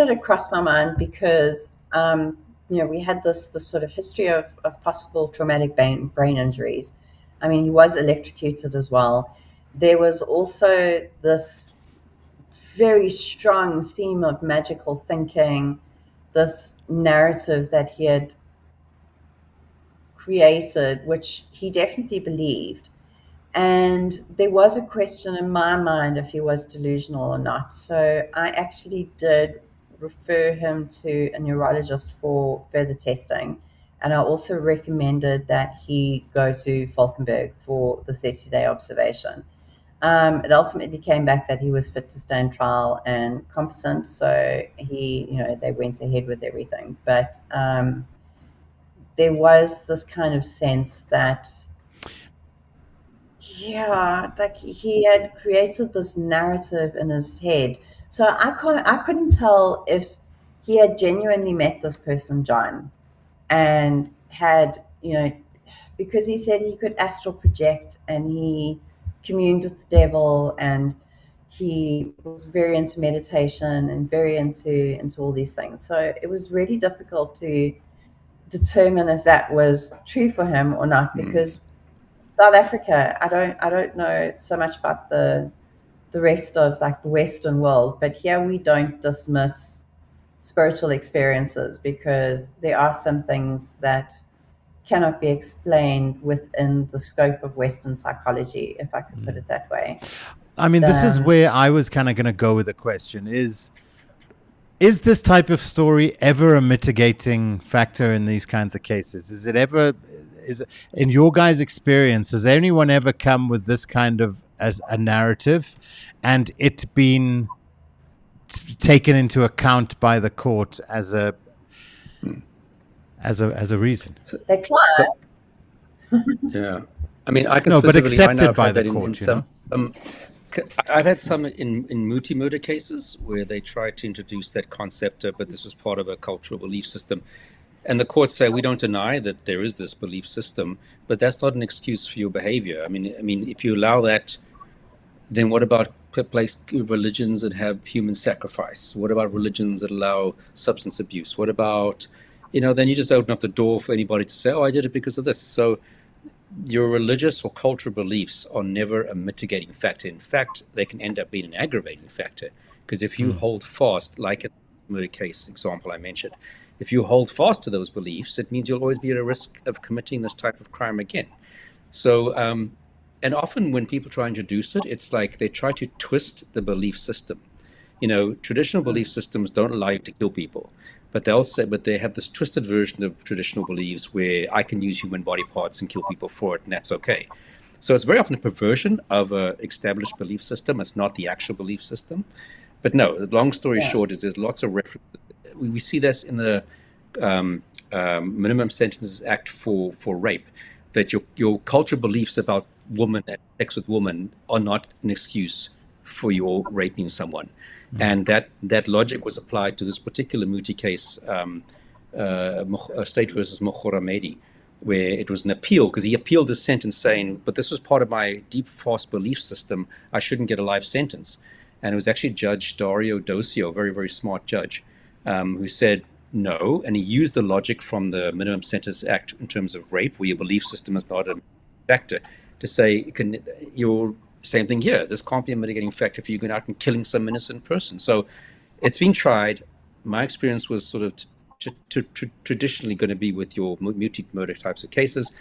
had crossed my mind because we had this sort of history of possible traumatic brain injuries. I mean, he was electrocuted as well. There was also this very strong theme of magical thinking, this narrative that he had created, which he definitely believed. And there was a question in my mind if he was delusional or not. So I actually did refer him to a neurologist for further testing. And I also recommended that he go to Falkenberg for the 30-day observation. It ultimately came back that he was fit to stand trial and competent. So they went ahead with everything. But there was this kind of sense that Yeah, like he had created this narrative in his head. So I couldn't tell if he had genuinely met this person, John, and had, because he said he could astral project and he communed with the devil and he was very into meditation and very into all these things. So it was really difficult to determine if that was true for him or not, because South Africa, I don't know so much about the rest of like the Western world, but here we don't dismiss spiritual experiences because there are some things that cannot be explained within the scope of Western psychology, if I could put it that way. I mean, this is where I was kind of going to go with the question: is this type of story ever a mitigating factor in these kinds of cases? Is it ever? In your guys' experience, has anyone ever come with this kind of as a narrative, and it been taken into account by the court as a reason? They try. Yeah, I mean, I can but specifically. I know accepted I've by had the that court. in some. I've had some in multi-murder cases where they try to introduce that concept, but this was part of a cultural belief system. And the courts say, we don't deny that there is this belief system, but that's not an excuse for your behavior. I mean, if you allow that, then what about religions that have human sacrifice? What about religions that allow substance abuse? What about, then you just open up the door for anybody to say, oh, I did it because of this. So your religious or cultural beliefs are never a mitigating factor. In fact, they can end up being an aggravating factor, because if you hold fast, like in the murder case example I mentioned, if you hold fast to those beliefs, it means you'll always be at a risk of committing this type of crime again. So, and often when people try to introduce it, it's like they try to twist the belief system. Traditional belief systems don't allow you to kill people, but they have this twisted version of traditional beliefs where I can use human body parts and kill people for it, and that's okay. So it's very often a perversion of an established belief system. It's not the actual belief system. But no, the long story short is there's lots of references. We see this in the Minimum Sentences Act for rape, that your cultural beliefs about women and sex with women are not an excuse for your raping someone. And that logic was applied to this particular Muti case, State versus Mogoramedi, where it was an appeal, because he appealed his sentence saying, but this was part of my deep, fast belief system, I shouldn't get a life sentence. And it was actually Judge Dario Docio, a very, very smart judge, who said no, and he used the logic from the Minimum Sentences Act in terms of rape, where your belief system is not a factor, to say, you're same thing here. This can't be a mitigating factor if you're going out and killing some innocent person. So it's been tried. My experience was sort of traditionally going to be with your multi-murder types of cases,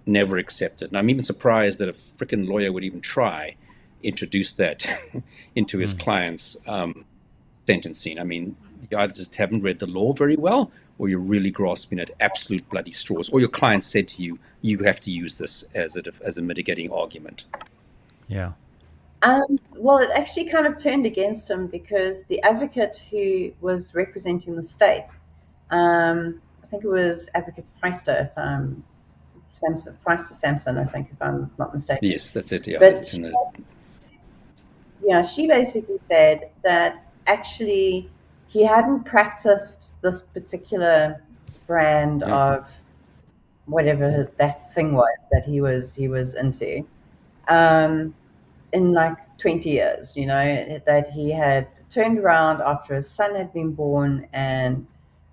never accepted. And I'm even surprised that a freaking lawyer would even try introduce that into his client's sentencing. I mean, you either just haven't read the law very well, or you're really grasping at absolute bloody straws, or your client said to you, you have to use this as a mitigating argument. Yeah. Well, it actually kind of turned against him, because the advocate who was representing the state, I think it was Advocate Freister, Sampson, I think, if I'm not mistaken. Yes, that's it. Yeah. But she basically said that actually he hadn't practiced this particular brand of whatever that thing was that he was into. In like 20 years, that he had turned around after his son had been born, and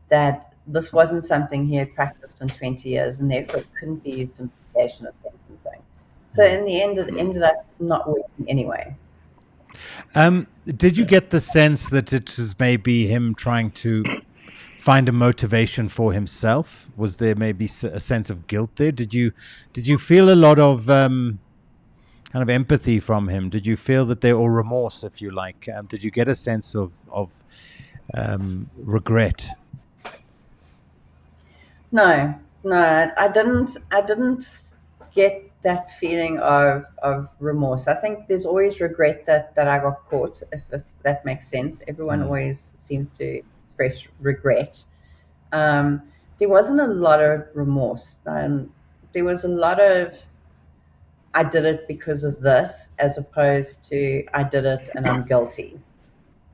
that this wasn't something he had practiced in 20 years, and therefore it couldn't be used in mitigation of sentencing. So in the end, it ended up not working anyway. Did you get the sense that it was maybe him trying to find a motivation for himself? Was there maybe a sense of guilt there? Did you feel a lot of kind of empathy from him? Did you feel that or remorse, if you like? Did you get a sense of regret? No, I didn't get that feeling of remorse. I think there's always regret that I got caught, if that makes sense. Everyone always seems to express regret. There wasn't a lot of remorse. There was a lot of I did it because of this, as opposed to I did it and I'm guilty.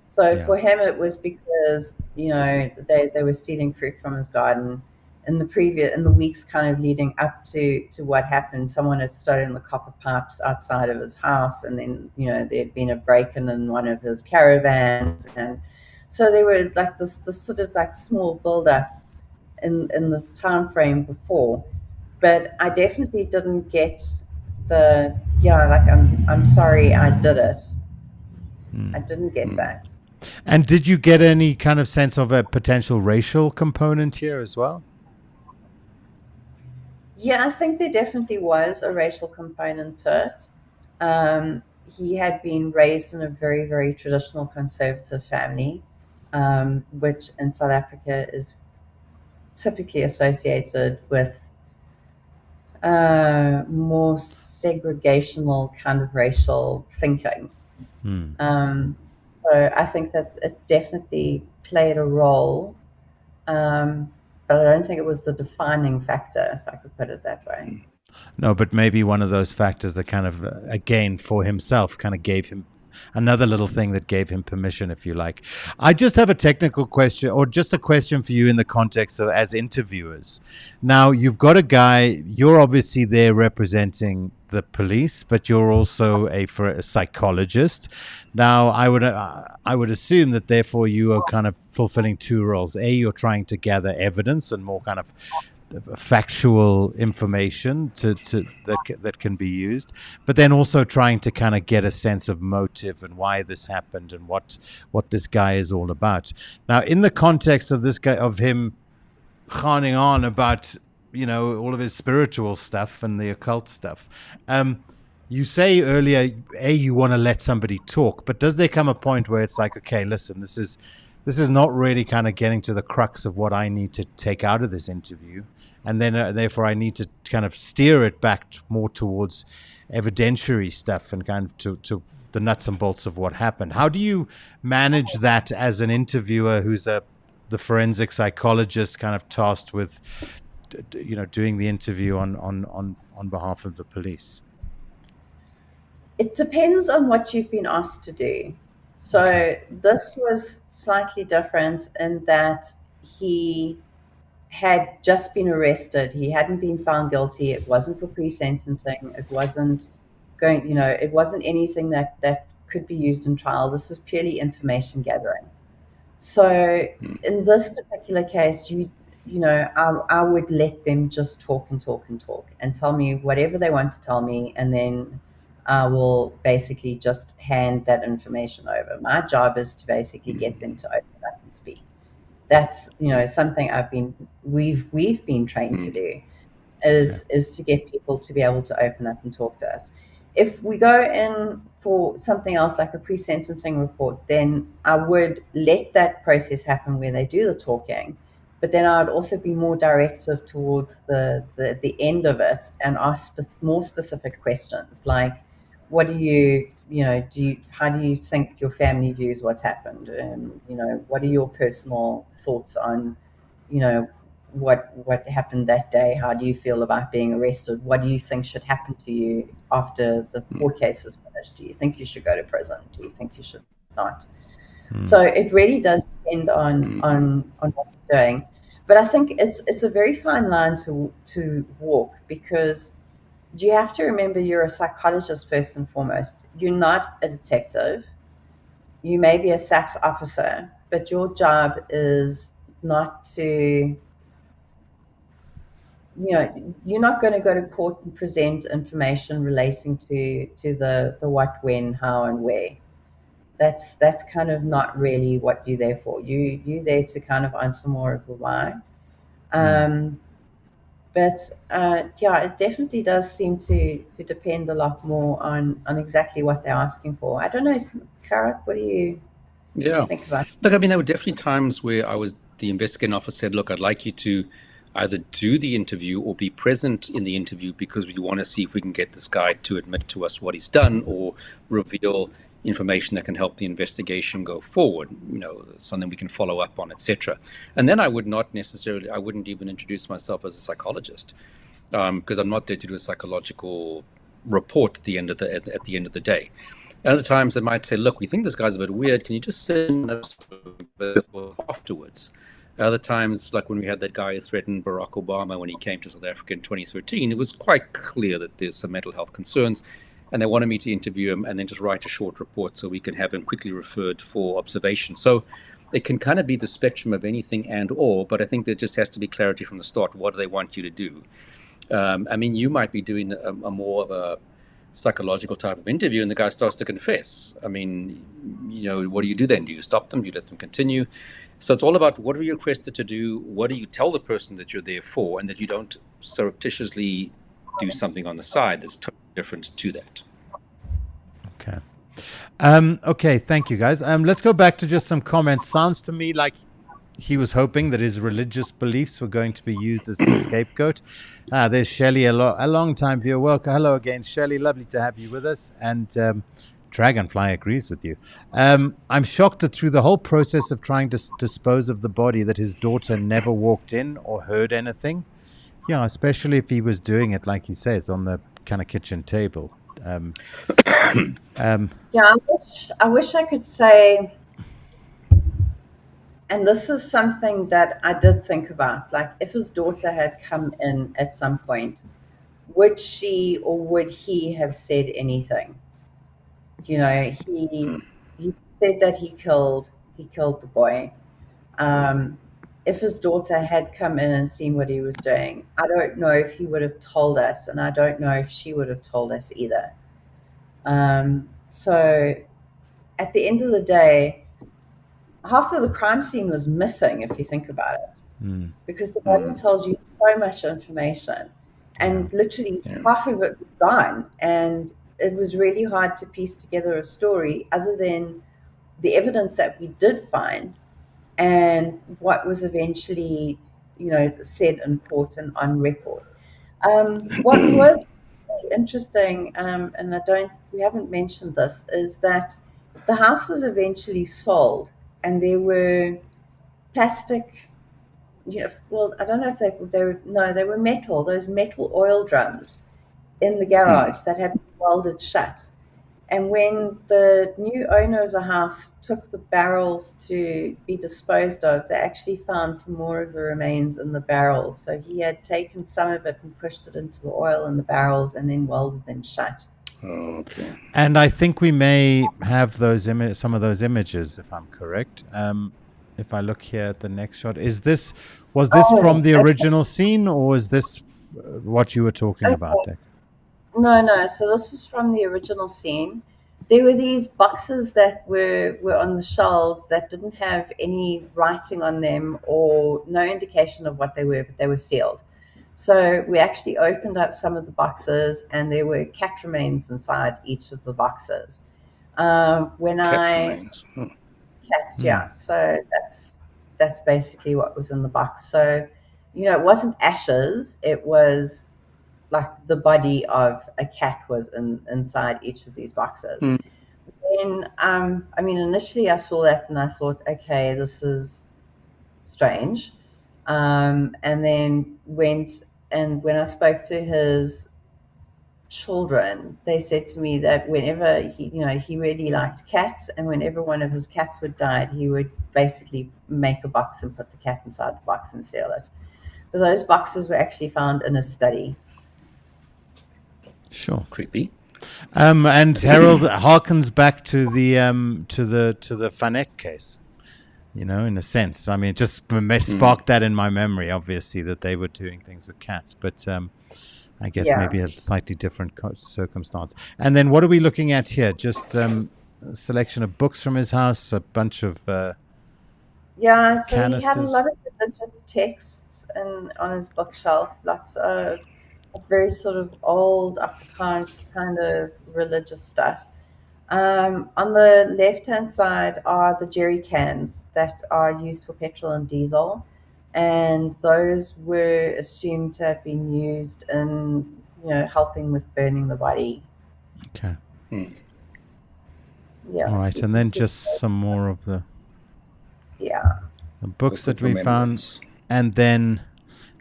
So for him, it was because, they were stealing fruit from his garden. In the weeks kind of leading up to what happened, someone had stolen the copper pipes outside of his house, and then, there had been a break-in in one of his caravans. And so there were like this sort of like small build-up in the time frame before. But I definitely didn't get I'm sorry I did it. I didn't get that. And did you get any kind of sense of a potential racial component here as well? Yeah, I think there definitely was a racial component to it. He had been raised in a very, very traditional conservative family, which in South Africa is typically associated with more segregational kind of racial thinking. So I think that it definitely played a role, but I don't think it was the defining factor, if I could put it that way. No, but maybe one of those factors that kind of, again, for himself, kind of gave him another little thing that gave him permission, if you like. I just have a technical question, or just a question for you in the context of as interviewers. Now, you've got a guy, you're obviously there representing the police, but you're also a psychologist. Now, I would assume that therefore you are kind of fulfilling two roles. A, you're trying to gather evidence and more kind of factual information that can be used, but then also trying to kind of get a sense of motive and why this happened and what this guy is all about. Now, in the context of this guy, of him khaning on about all of his spiritual stuff and the occult stuff, you say earlier, you want to let somebody talk, but does there come a point where it's like, okay, listen, this is not really kind of getting to the crux of what I need to take out of this interview. And then therefore I need to kind of steer it back more towards evidentiary stuff and kind of to the nuts and bolts of what happened. How do you manage that as an interviewer who's the forensic psychologist kind of tasked with, doing the interview on behalf of the police? It depends on what you've been asked to do. So this was slightly different in that he had just been arrested. He hadn't been found guilty. It wasn't for pre-sentencing. It wasn't it wasn't anything that could be used in trial. This was purely information gathering. So in this particular case, I would let them just talk and tell me whatever they want to tell me, and then I will basically just hand that information over. My job is to basically get them to open up and speak. That's something we've been trained to do, is to get people to be able to open up and talk to us. If we go in for something else like a pre-sentencing report, then I would let that process happen where they do the talking, but then I would also be more directive towards the end of it and ask more specific questions like, what do you how do you think your family views what's happened? And, what are your personal thoughts on, what happened that day? How do you feel about being arrested? What do you think should happen to you after the court case is finished? Do you think you should go to prison? Do you think you should not? So it really does depend on what you're doing. But I think it's a very fine line to walk, because you have to remember you're a psychologist first and foremost. You're not a detective. You may be a SAPS officer, but your job is not to, you're not going to go to court and present information relating to the what, when, how, and where. That's kind of not really what you're there for. You're there to kind of answer more of the why. But it definitely does seem to depend a lot more on exactly what they're asking for. I don't know if, Karat, what do you think about it? Look, I mean, there were definitely times where the investigating officer said, look, I'd like you to either do the interview or be present in the interview, because we want to see if we can get this guy to admit to us what he's done or reveal information that can help the investigation go forward, something we can follow up on, etc. And then I wouldn't even introduce myself as a psychologist, because I'm not there to do a psychological report at the end of the day. Other times they might say, look, we think this guy's a bit weird. Can you just send us afterwards? Other times, like when we had that guy who threatened Barack Obama when he came to South Africa in 2013, it was quite clear that there's some mental health concerns, and they wanted me to interview him and then just write a short report so we can have him quickly referred for observation. So it can kind of be the spectrum of anything and all, but I think there just has to be clarity from the start. What do they want you to do? I mean, you might be doing a more of a psychological type of interview and the guy starts to confess. I mean, what do you do then? Do you stop them? Do you let them continue? So it's all about what are you requested to do? What do you tell the person that you're there for, and that you don't surreptitiously do something on the side that's totally different to that. Okay. Okay, thank you, guys. Let's go back to just some comments. Sounds to me like he was hoping that his religious beliefs were going to be used as a scapegoat. There's Shelley, a long-time viewer. Welcome. Hello again, Shelley. Lovely to have you with us. And Dragonfly agrees with you. I'm shocked that through the whole process of trying to dispose of the body that his daughter never walked in or heard anything. Yeah, especially if he was doing it, like he says, on the kind of kitchen table. Yeah, I wish I could say... And this is something that I did think about. Like, if his daughter had come in at some point, would she or would he have said anything? He said that he killed the boy. If his daughter had come in and seen what he was doing, I don't know if he would have told us, and I don't know if she would have told us either. So at the end of the day, half of the crime scene was missing, if you think about it, because the body tells you so much information, and literally half of it was gone, and it was really hard to piece together a story other than the evidence that we did find and what was eventually, said in court and on record. What was interesting, and we haven't mentioned this, is that the house was eventually sold. And there were plastic, I don't know if they were metal, those metal oil drums in the garage that had been welded shut. And when the new owner of the house took the barrels to be disposed of, they actually found some more of the remains in the barrels. So he had taken some of it and pushed it into the oil in the barrels and then welded them shut. Okay. And I think we may have some of those images, if I'm correct. If I look here at the next shot, was this from the original scene, or is this what you were talking about there? No. So this is from the original scene. There were these boxes that were on the shelves that didn't have any writing on them or no indication of what they were, but they were sealed. So we actually opened up some of the boxes, and there were cat remains inside each of the boxes. Cats, yeah. So that's basically what was in the box. So, it wasn't ashes. It was like the body of a cat was inside each of these boxes. Then, initially I saw that and I thought, okay, this is strange. And then when I spoke to his children, they said to me that whenever he really liked cats, and whenever one of his cats would die, he would basically make a box and put the cat inside the box and seal it. But those boxes were actually found in his study. Sure, creepy. And Harold harkens back to the Van Wyk case. In a sense. I mean, it just sparked that in my memory, obviously, that they were doing things with cats. But I guess maybe a slightly different circumstance. And then what are we looking at here? Just a selection of books from his house, a bunch of so canisters. He had a lot of religious texts on his bookshelf, lots of very sort of old Afrikaans kind of religious stuff. On the left-hand side are the jerry cans that are used for petrol and diesel, and those were assumed to have been used in, helping with burning the body. Okay. Yeah. All right, and then just some more of the books that we found, and then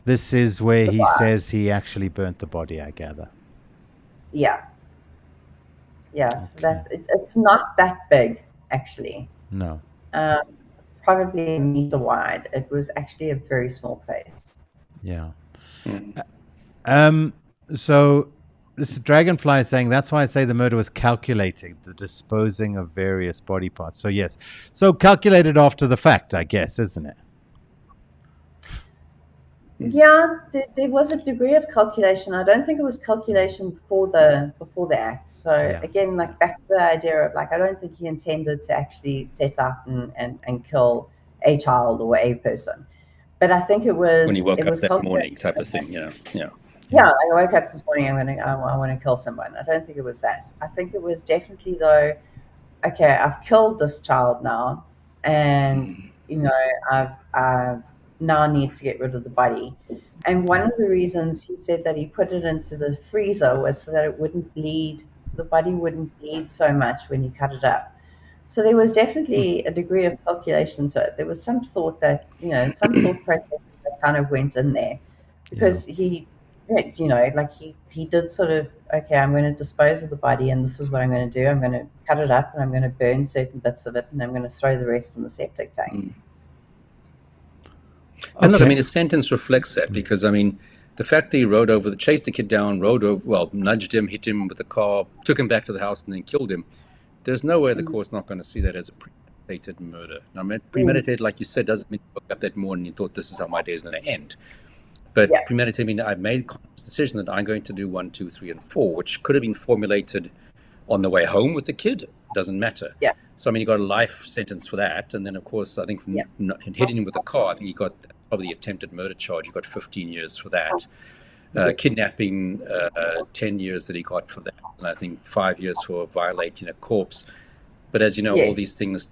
this is where he says he actually burnt the body, I gather. Yeah. Yes, that it's not that big actually. No. Probably a meter wide. It was actually a very small place. Yeah. So this Dragonfly is saying that's why I say the murder was calculated, the disposing of various body parts. So yes, so calculated after the fact, I guess, isn't it? Yeah, there was a degree of calculation. I don't think it was calculation before the act. So again, like back to the idea of like, I don't think he intended to actually set out and kill a child or a person. But I think it was when he woke up that morning, type of thing. Yeah, I woke up this morning. I want to kill someone. I don't think it was that. I think it was definitely though. Okay, I've killed this child now, and I've now need to get rid of the body. And one of the reasons he said that he put it into the freezer was so that it wouldn't bleed. The body wouldn't bleed so much when you cut it up. So there was definitely a degree of calculation to it. There was some thought that some thought process that kind of went in there, because he did sort of, okay, I'm going to dispose of the body and this is what I'm going to do. I'm going to cut it up and I'm going to burn certain bits of it and I'm going to throw the rest in the septic tank. And look, I mean, his sentence reflects that, because, I mean, the fact that he chased the kid down, nudged him, hit him with the car, took him back to the house and then killed him. There's no way the court's not going to see that as a premeditated murder. Now, premeditated, like you said, doesn't mean you woke up that morning and thought this is how my day is going to end. But premeditated means I've made a conscious decision that I'm going to do 1, 2, 3, and 4, which could have been formulated on the way home with the kid. Doesn't matter. Yeah. So, I mean, he got a life sentence for that. And then, of course, I think from hitting him with a car, I think he got probably the attempted murder charge. He got 15 years for that. Kidnapping, 10 years that he got for that. And I think 5 years for violating a corpse. But as you know, all these things,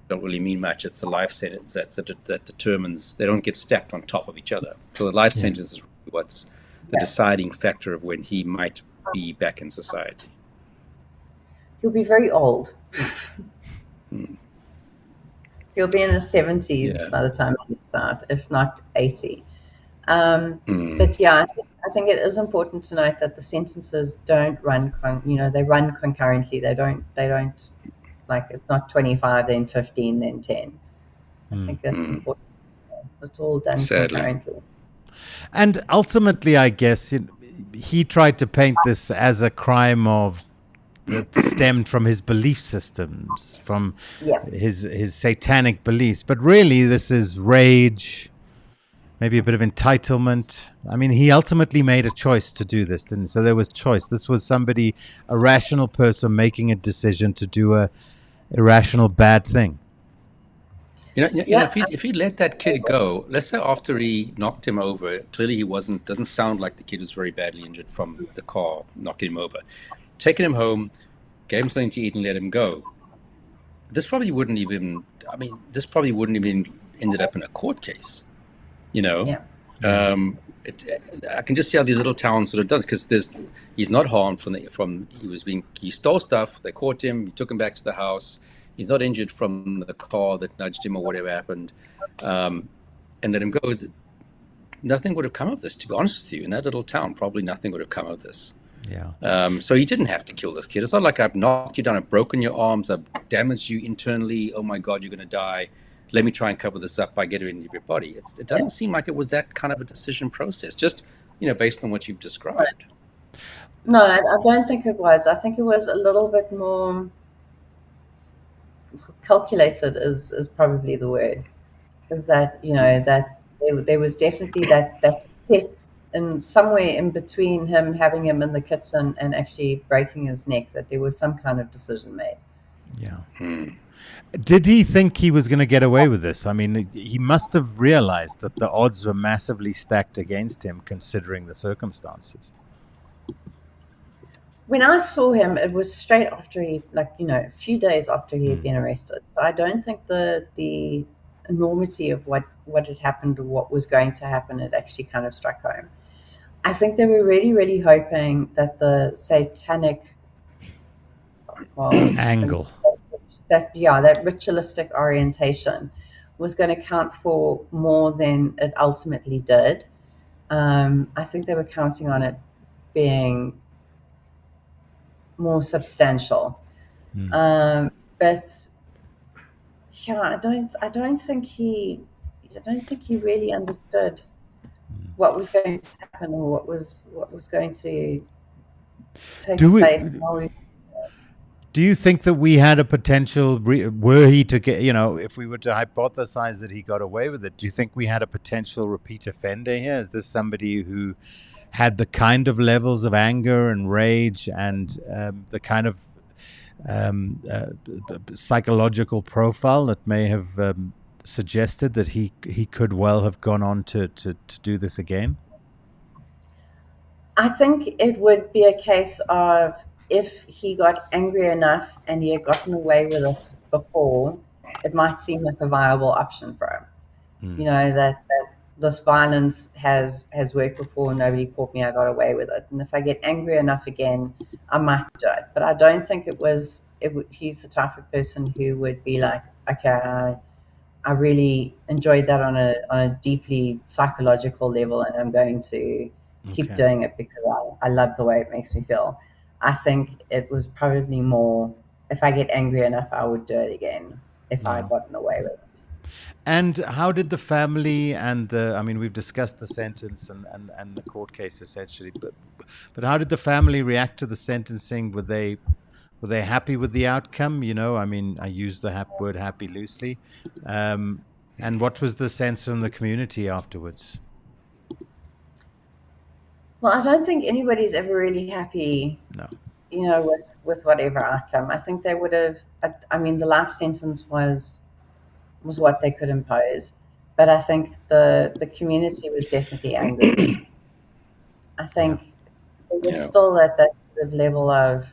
don't really mean much. It's the life sentence that determines. They don't get stacked on top of each other. So the life sentence is really what's the deciding factor of when he might be back in society. He'll be very old. He'll be in his 70s by the time he gets out, if not 80. But yeah, I think it is important to note that the sentences don't run. They run concurrently. They don't. Like, it's not 25, then 15, then 10. I think that's important. It's all done concurrently. And ultimately, I guess he tried to paint this as a crime that stemmed from his belief systems, from his satanic beliefs. But really, this is rage, maybe a bit of entitlement. I mean, he ultimately made a choice to do this, didn't he? So there was choice. This was somebody, a rational person, making a decision to do a irrational bad thing. If he let that kid go, let's say after he knocked him over, clearly he doesn't sound like the kid was very badly injured from the car knocking him over. Taking him home, gave him something to eat and let him go. This probably wouldn't even ended up in a court case, I can just see how these little towns sort of done, because he's not harmed he stole stuff, they caught him, he took him back to the house, he's not injured from the car that nudged him or whatever happened, and let him go. Nothing would have come of this, to be honest with you. In that little town, probably nothing would have come of this. So he didn't have to kill this kid. It's not like I've knocked you down, I've broken your arms, I've damaged you internally, oh my God, you're going to die, let me try and cover this up by getting rid of your body. It doesn't seem like it was that kind of a decision process, just based on what you've described. No, I don't think it was. I think it was a little bit more calculated is probably the word. Is that that there was definitely that step in somewhere in between him having him in the kitchen and actually breaking his neck, that there was some kind of decision made. Did he think he was going to get away with this? I mean, he must have realized that the odds were massively stacked against him, considering the circumstances. When I saw him, it was straight after a few days after he had been arrested. So I don't think the enormity of what had happened or what was going to happen had actually kind of struck home. I think they were really, really hoping that the satanic angle, that ritualistic orientation was going to count for more than it ultimately did. I think they were counting on it being more substantial. But yeah, I don't think he really understood what was going to happen or what was going to take place. Do you think that we had a potential, were he to get, if we were to hypothesize that he got away with it, do you think we had a potential repeat offender here? Is this somebody who had the kind of levels of anger and rage and the kind of psychological profile that may have suggested that he could well have gone on to do this again? I think it would be a case of if he got angry enough and he had gotten away with it before, it might seem like a viable option for him. That this violence has worked before, nobody caught me, I got away with it. And if I get angry enough again, I might do it. But I don't think he's the type of person who would be like, okay, I really enjoyed that on a deeply psychological level, and I'm going to keep doing it because I love the way it makes me feel. I think it was probably more, if I get angry enough, I would do it again if I had gotten away with it. And how did the family and we've discussed the sentence and the court case essentially, but how did the family react to the sentencing? Were they happy with the outcome? I use the word happy loosely. And what was the sense from the community afterwards? Well, I don't think anybody's ever really happy, with whatever outcome. I think they would have, the life sentence was what they could impose. But I think the community was definitely angry. I think it was still at that sort of level of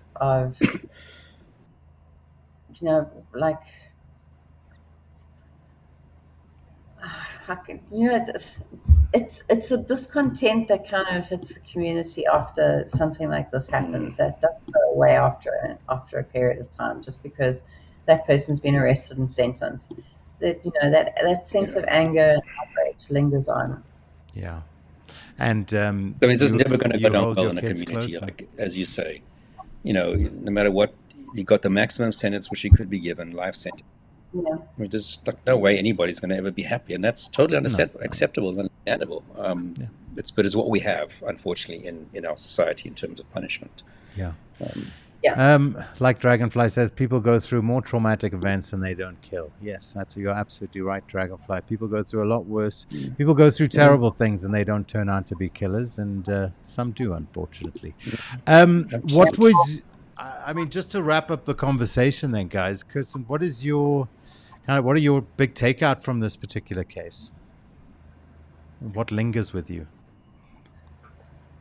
it's a discontent that kind of hits the community after something like this happens that doesn't go away after a period of time, just because that person's been arrested and sentenced. That sense of anger and outrage lingers on. Yeah. And it's just never going to go down well in a community, as you say. No matter what, he got the maximum sentence which he could be given, life sentence. Yeah. There's no way anybody's going to ever be happy, and that's totally acceptable and understandable. But it's what we have, unfortunately, in our society in terms of punishment. Yeah. Like Dragonfly says, people go through more traumatic events and they don't kill. Yes, you're absolutely right, Dragonfly. People go through a lot worse. People go through terrible things and they don't turn out to be killers, and some do, unfortunately. What was, just to wrap up the conversation then, guys, Kirsten, what are your big takeout from this particular case? What lingers with you?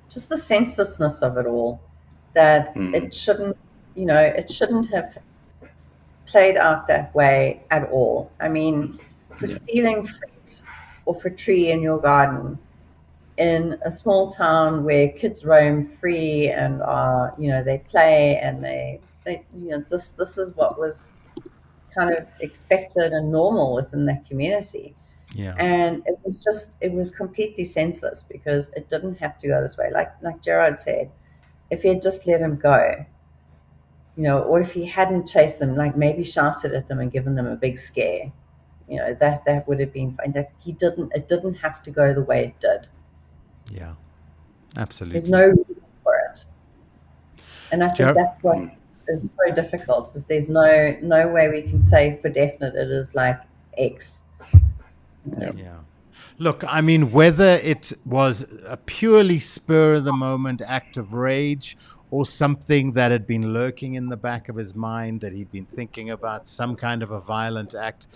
Just the senselessness of it all. That it shouldn't have played out that way at all. For stealing fruit off a tree in your garden in a small town where kids roam free and they play and they this is what was kind of expected and normal within that community. Yeah. And it was completely senseless because it didn't have to go this way. Like Gerard said, if he had just let him go, or if he hadn't chased them, like maybe shouted at them and given them a big scare, that would have been fine. That it didn't have to go the way it did. Yeah, absolutely. There's no reason for it. And I think that's what is so difficult, is there's no way we can say for definite it is like X. Yeah. Look, whether it was a purely spur of the moment act of rage or something that had been lurking in the back of his mind that he'd been thinking about, some kind of a violent act.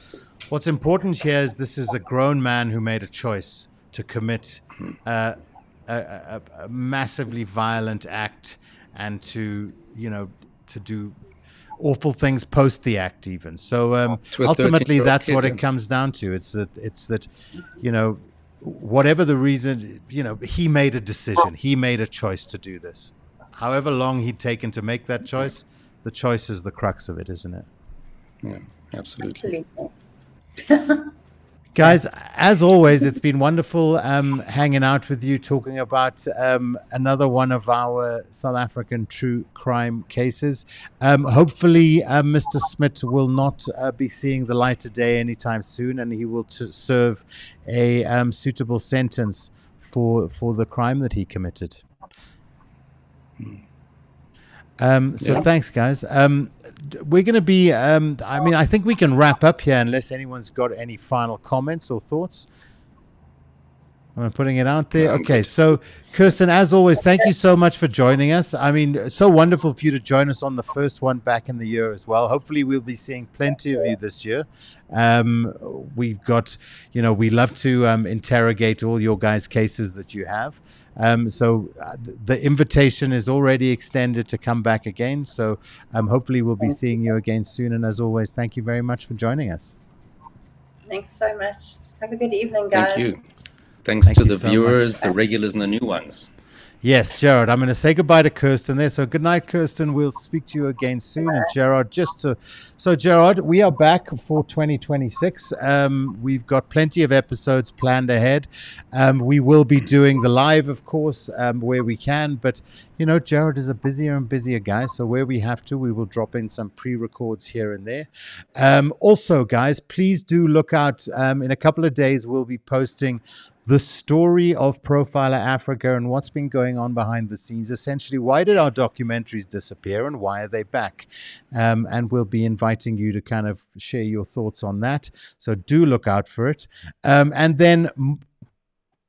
What's important here is this is a grown man who made a choice to commit a massively violent act and to do awful things post the act even. So ultimately that's what it comes down to. It's that whatever the reason, he made a decision. He made a choice to do this. However long he'd taken to make that choice, the choice is the crux of it, isn't it? Yeah, absolutely. Guys, as always, it's been wonderful hanging out with you, talking about another one of our South African true crime cases. Hopefully, Mr. Smit will not be seeing the light of day anytime soon, and he will serve a suitable sentence for the crime that he committed. Thanks, guys. We're going to be, I think we can wrap up here unless anyone's got any final comments or thoughts. I'm putting it out there. Okay, so Kirsten, as always, thank you so much for joining us. I mean, so wonderful for you to join us on the first one back in the year as well. Hopefully we'll be seeing plenty of you this year. We've got, we love to interrogate all your guys' cases that you have. The invitation is already extended to come back again. So hopefully we'll be seeing you again soon. And as always, thank you very much for joining us. Thanks so much. Have a good evening, guys. Thank you. Thanks to the viewers, the regulars, and the new ones. Yes, Gerard, I'm going to say goodbye to Kirsten there. So good night, Kirsten. We'll speak to you again soon. And Gerard, so Gerard, we are back for 2026. We've got plenty of episodes planned ahead. We will be doing the live, of course, where we can. But, Gerard is a busier and busier guy. So where we have to, we will drop in some pre-records here and there. Also, guys, please do look out. In a couple of days, we'll be posting the story of Profiler Africa and what's been going on behind the scenes. Essentially, why did our documentaries disappear and why are they back? And we'll be inviting you to kind of share your thoughts on that. So do look out for it. And then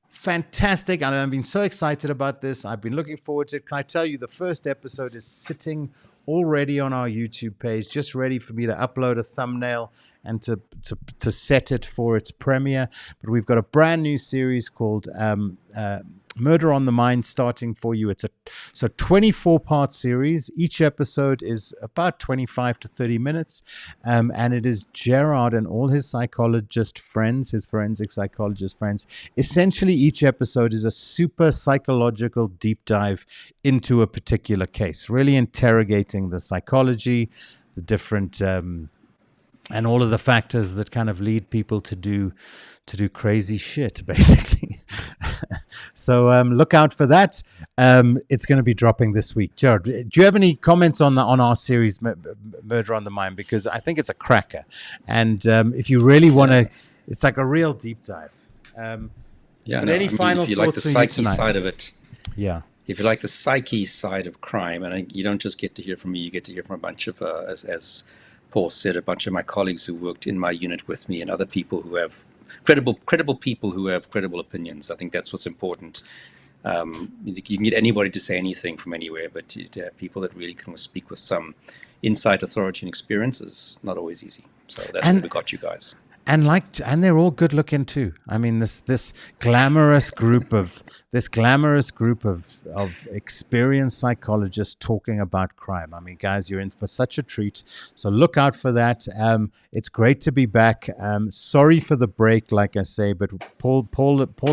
fantastic. And I've been so excited about this. I've been looking forward to it. Can I tell you, the first episode is sitting already on our YouTube page, just ready for me to upload a thumbnail and to set it for its premiere. But we've got a brand new series called Murder on the Mind starting for you. It's a 24-part series. Each episode is about 25 to 30 minutes. And it is Gerard and all his psychologist friends, his forensic psychologist friends. Essentially, each episode is a super psychological deep dive into a particular case, really interrogating the psychology, the different and all of the factors that kind of lead people to do crazy shit, basically. So look out for that. It's going to be dropping this week. Gerard, do you have any comments on our series, Murder on the Mind? Because I think it's a cracker. And if you really want to, it's like a real deep dive. Any final if you thoughts like the psyche tonight? side of it. Yeah. If you like the psyche side of crime, and you don't just get to hear from me, you get to hear from a bunch of, as Paul said, a bunch of my colleagues who worked in my unit with me and other people who have credible people who have credible opinions. I think that's what's important. You can get anybody to say anything from anywhere, but to have people that really can speak with some insight, authority, and experience is not always easy. So that's what we got you guys. And they're all good looking too. I mean, this glamorous group of experienced psychologists talking about crime. I mean, guys, you're in for such a treat. So look out for that. It's great to be back. Sorry for the break, like I say, but Paul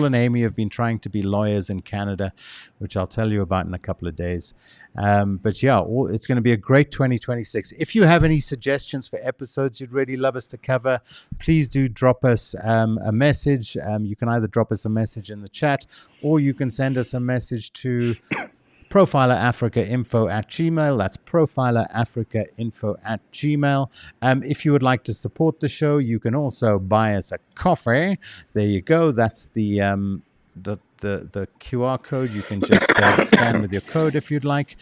and Amy have been trying to be lawyers in Canada, which I'll tell you about in a couple of days. But yeah, it's going to be a great 2026. If you have any suggestions for episodes you'd really love us to cover, please do drop us a message. You can either drop us a message in the chat or you can send us a message to profilerafricainfo@gmail.com. That's profilerafricainfo@gmail.com. If you would like to support the show, you can also buy us a coffee. There you go. That's the QR code. You can just scan with your code if you'd like.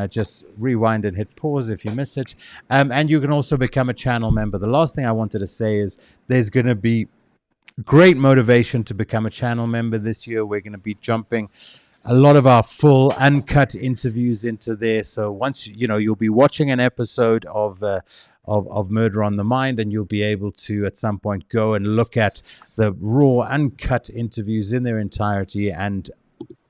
Just rewind and hit pause if you miss it. And you can also become a channel member. The last thing I wanted to say is there's going to be great motivation to become a channel member this year. We're going to be jumping a lot of our full uncut interviews into there. So once you'll be watching an episode of Murder on the Mind, and you'll be able to at some point go and look at the raw uncut interviews in their entirety and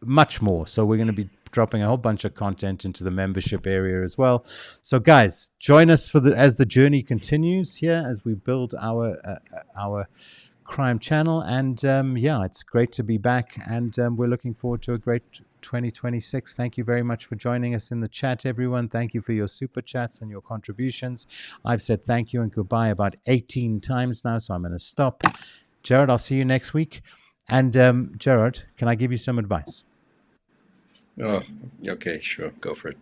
much more. So we're going to be dropping a whole bunch of content into the membership area as well. So guys, join us as the journey continues here as we build our crime channel. And it's great to be back, and we're looking forward to a great 2026. Thank you very much for joining us in the chat, everyone. Thank you for your super chats and your contributions. I've said thank you and goodbye about 18 times now, so I'm going to stop. Gerard, I'll see you next week. And Gerard, can I give you some advice? Oh, okay, sure. Go for it.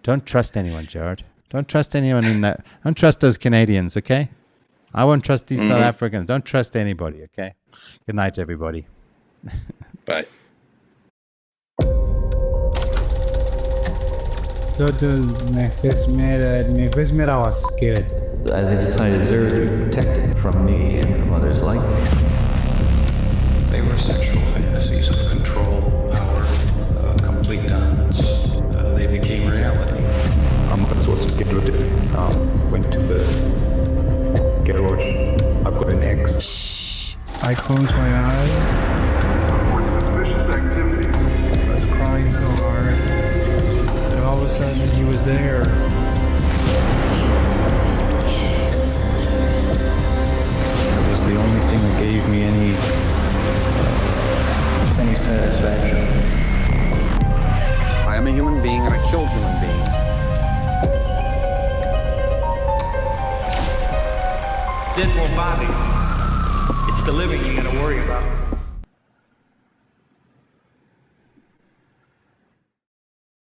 Don't trust anyone, Gerard. Don't trust anyone in that. Don't trust those Canadians, okay? I won't trust these South Africans. Don't trust anybody, okay? Good night, everybody. Bye. My first meet, I was scared. I deserve to be protected from me and from others like me. They were sexual fantasies of control, power, complete dominance. They became reality. This was scheduled today, so I went to the garage. I've got an ex. I closed my eyes. I was crying so hard. And all of a sudden he was there. It was the only thing that gave me any satisfaction. I am a human being and I killed human beings. Dead won't bother you. It's the living you gotta worry about.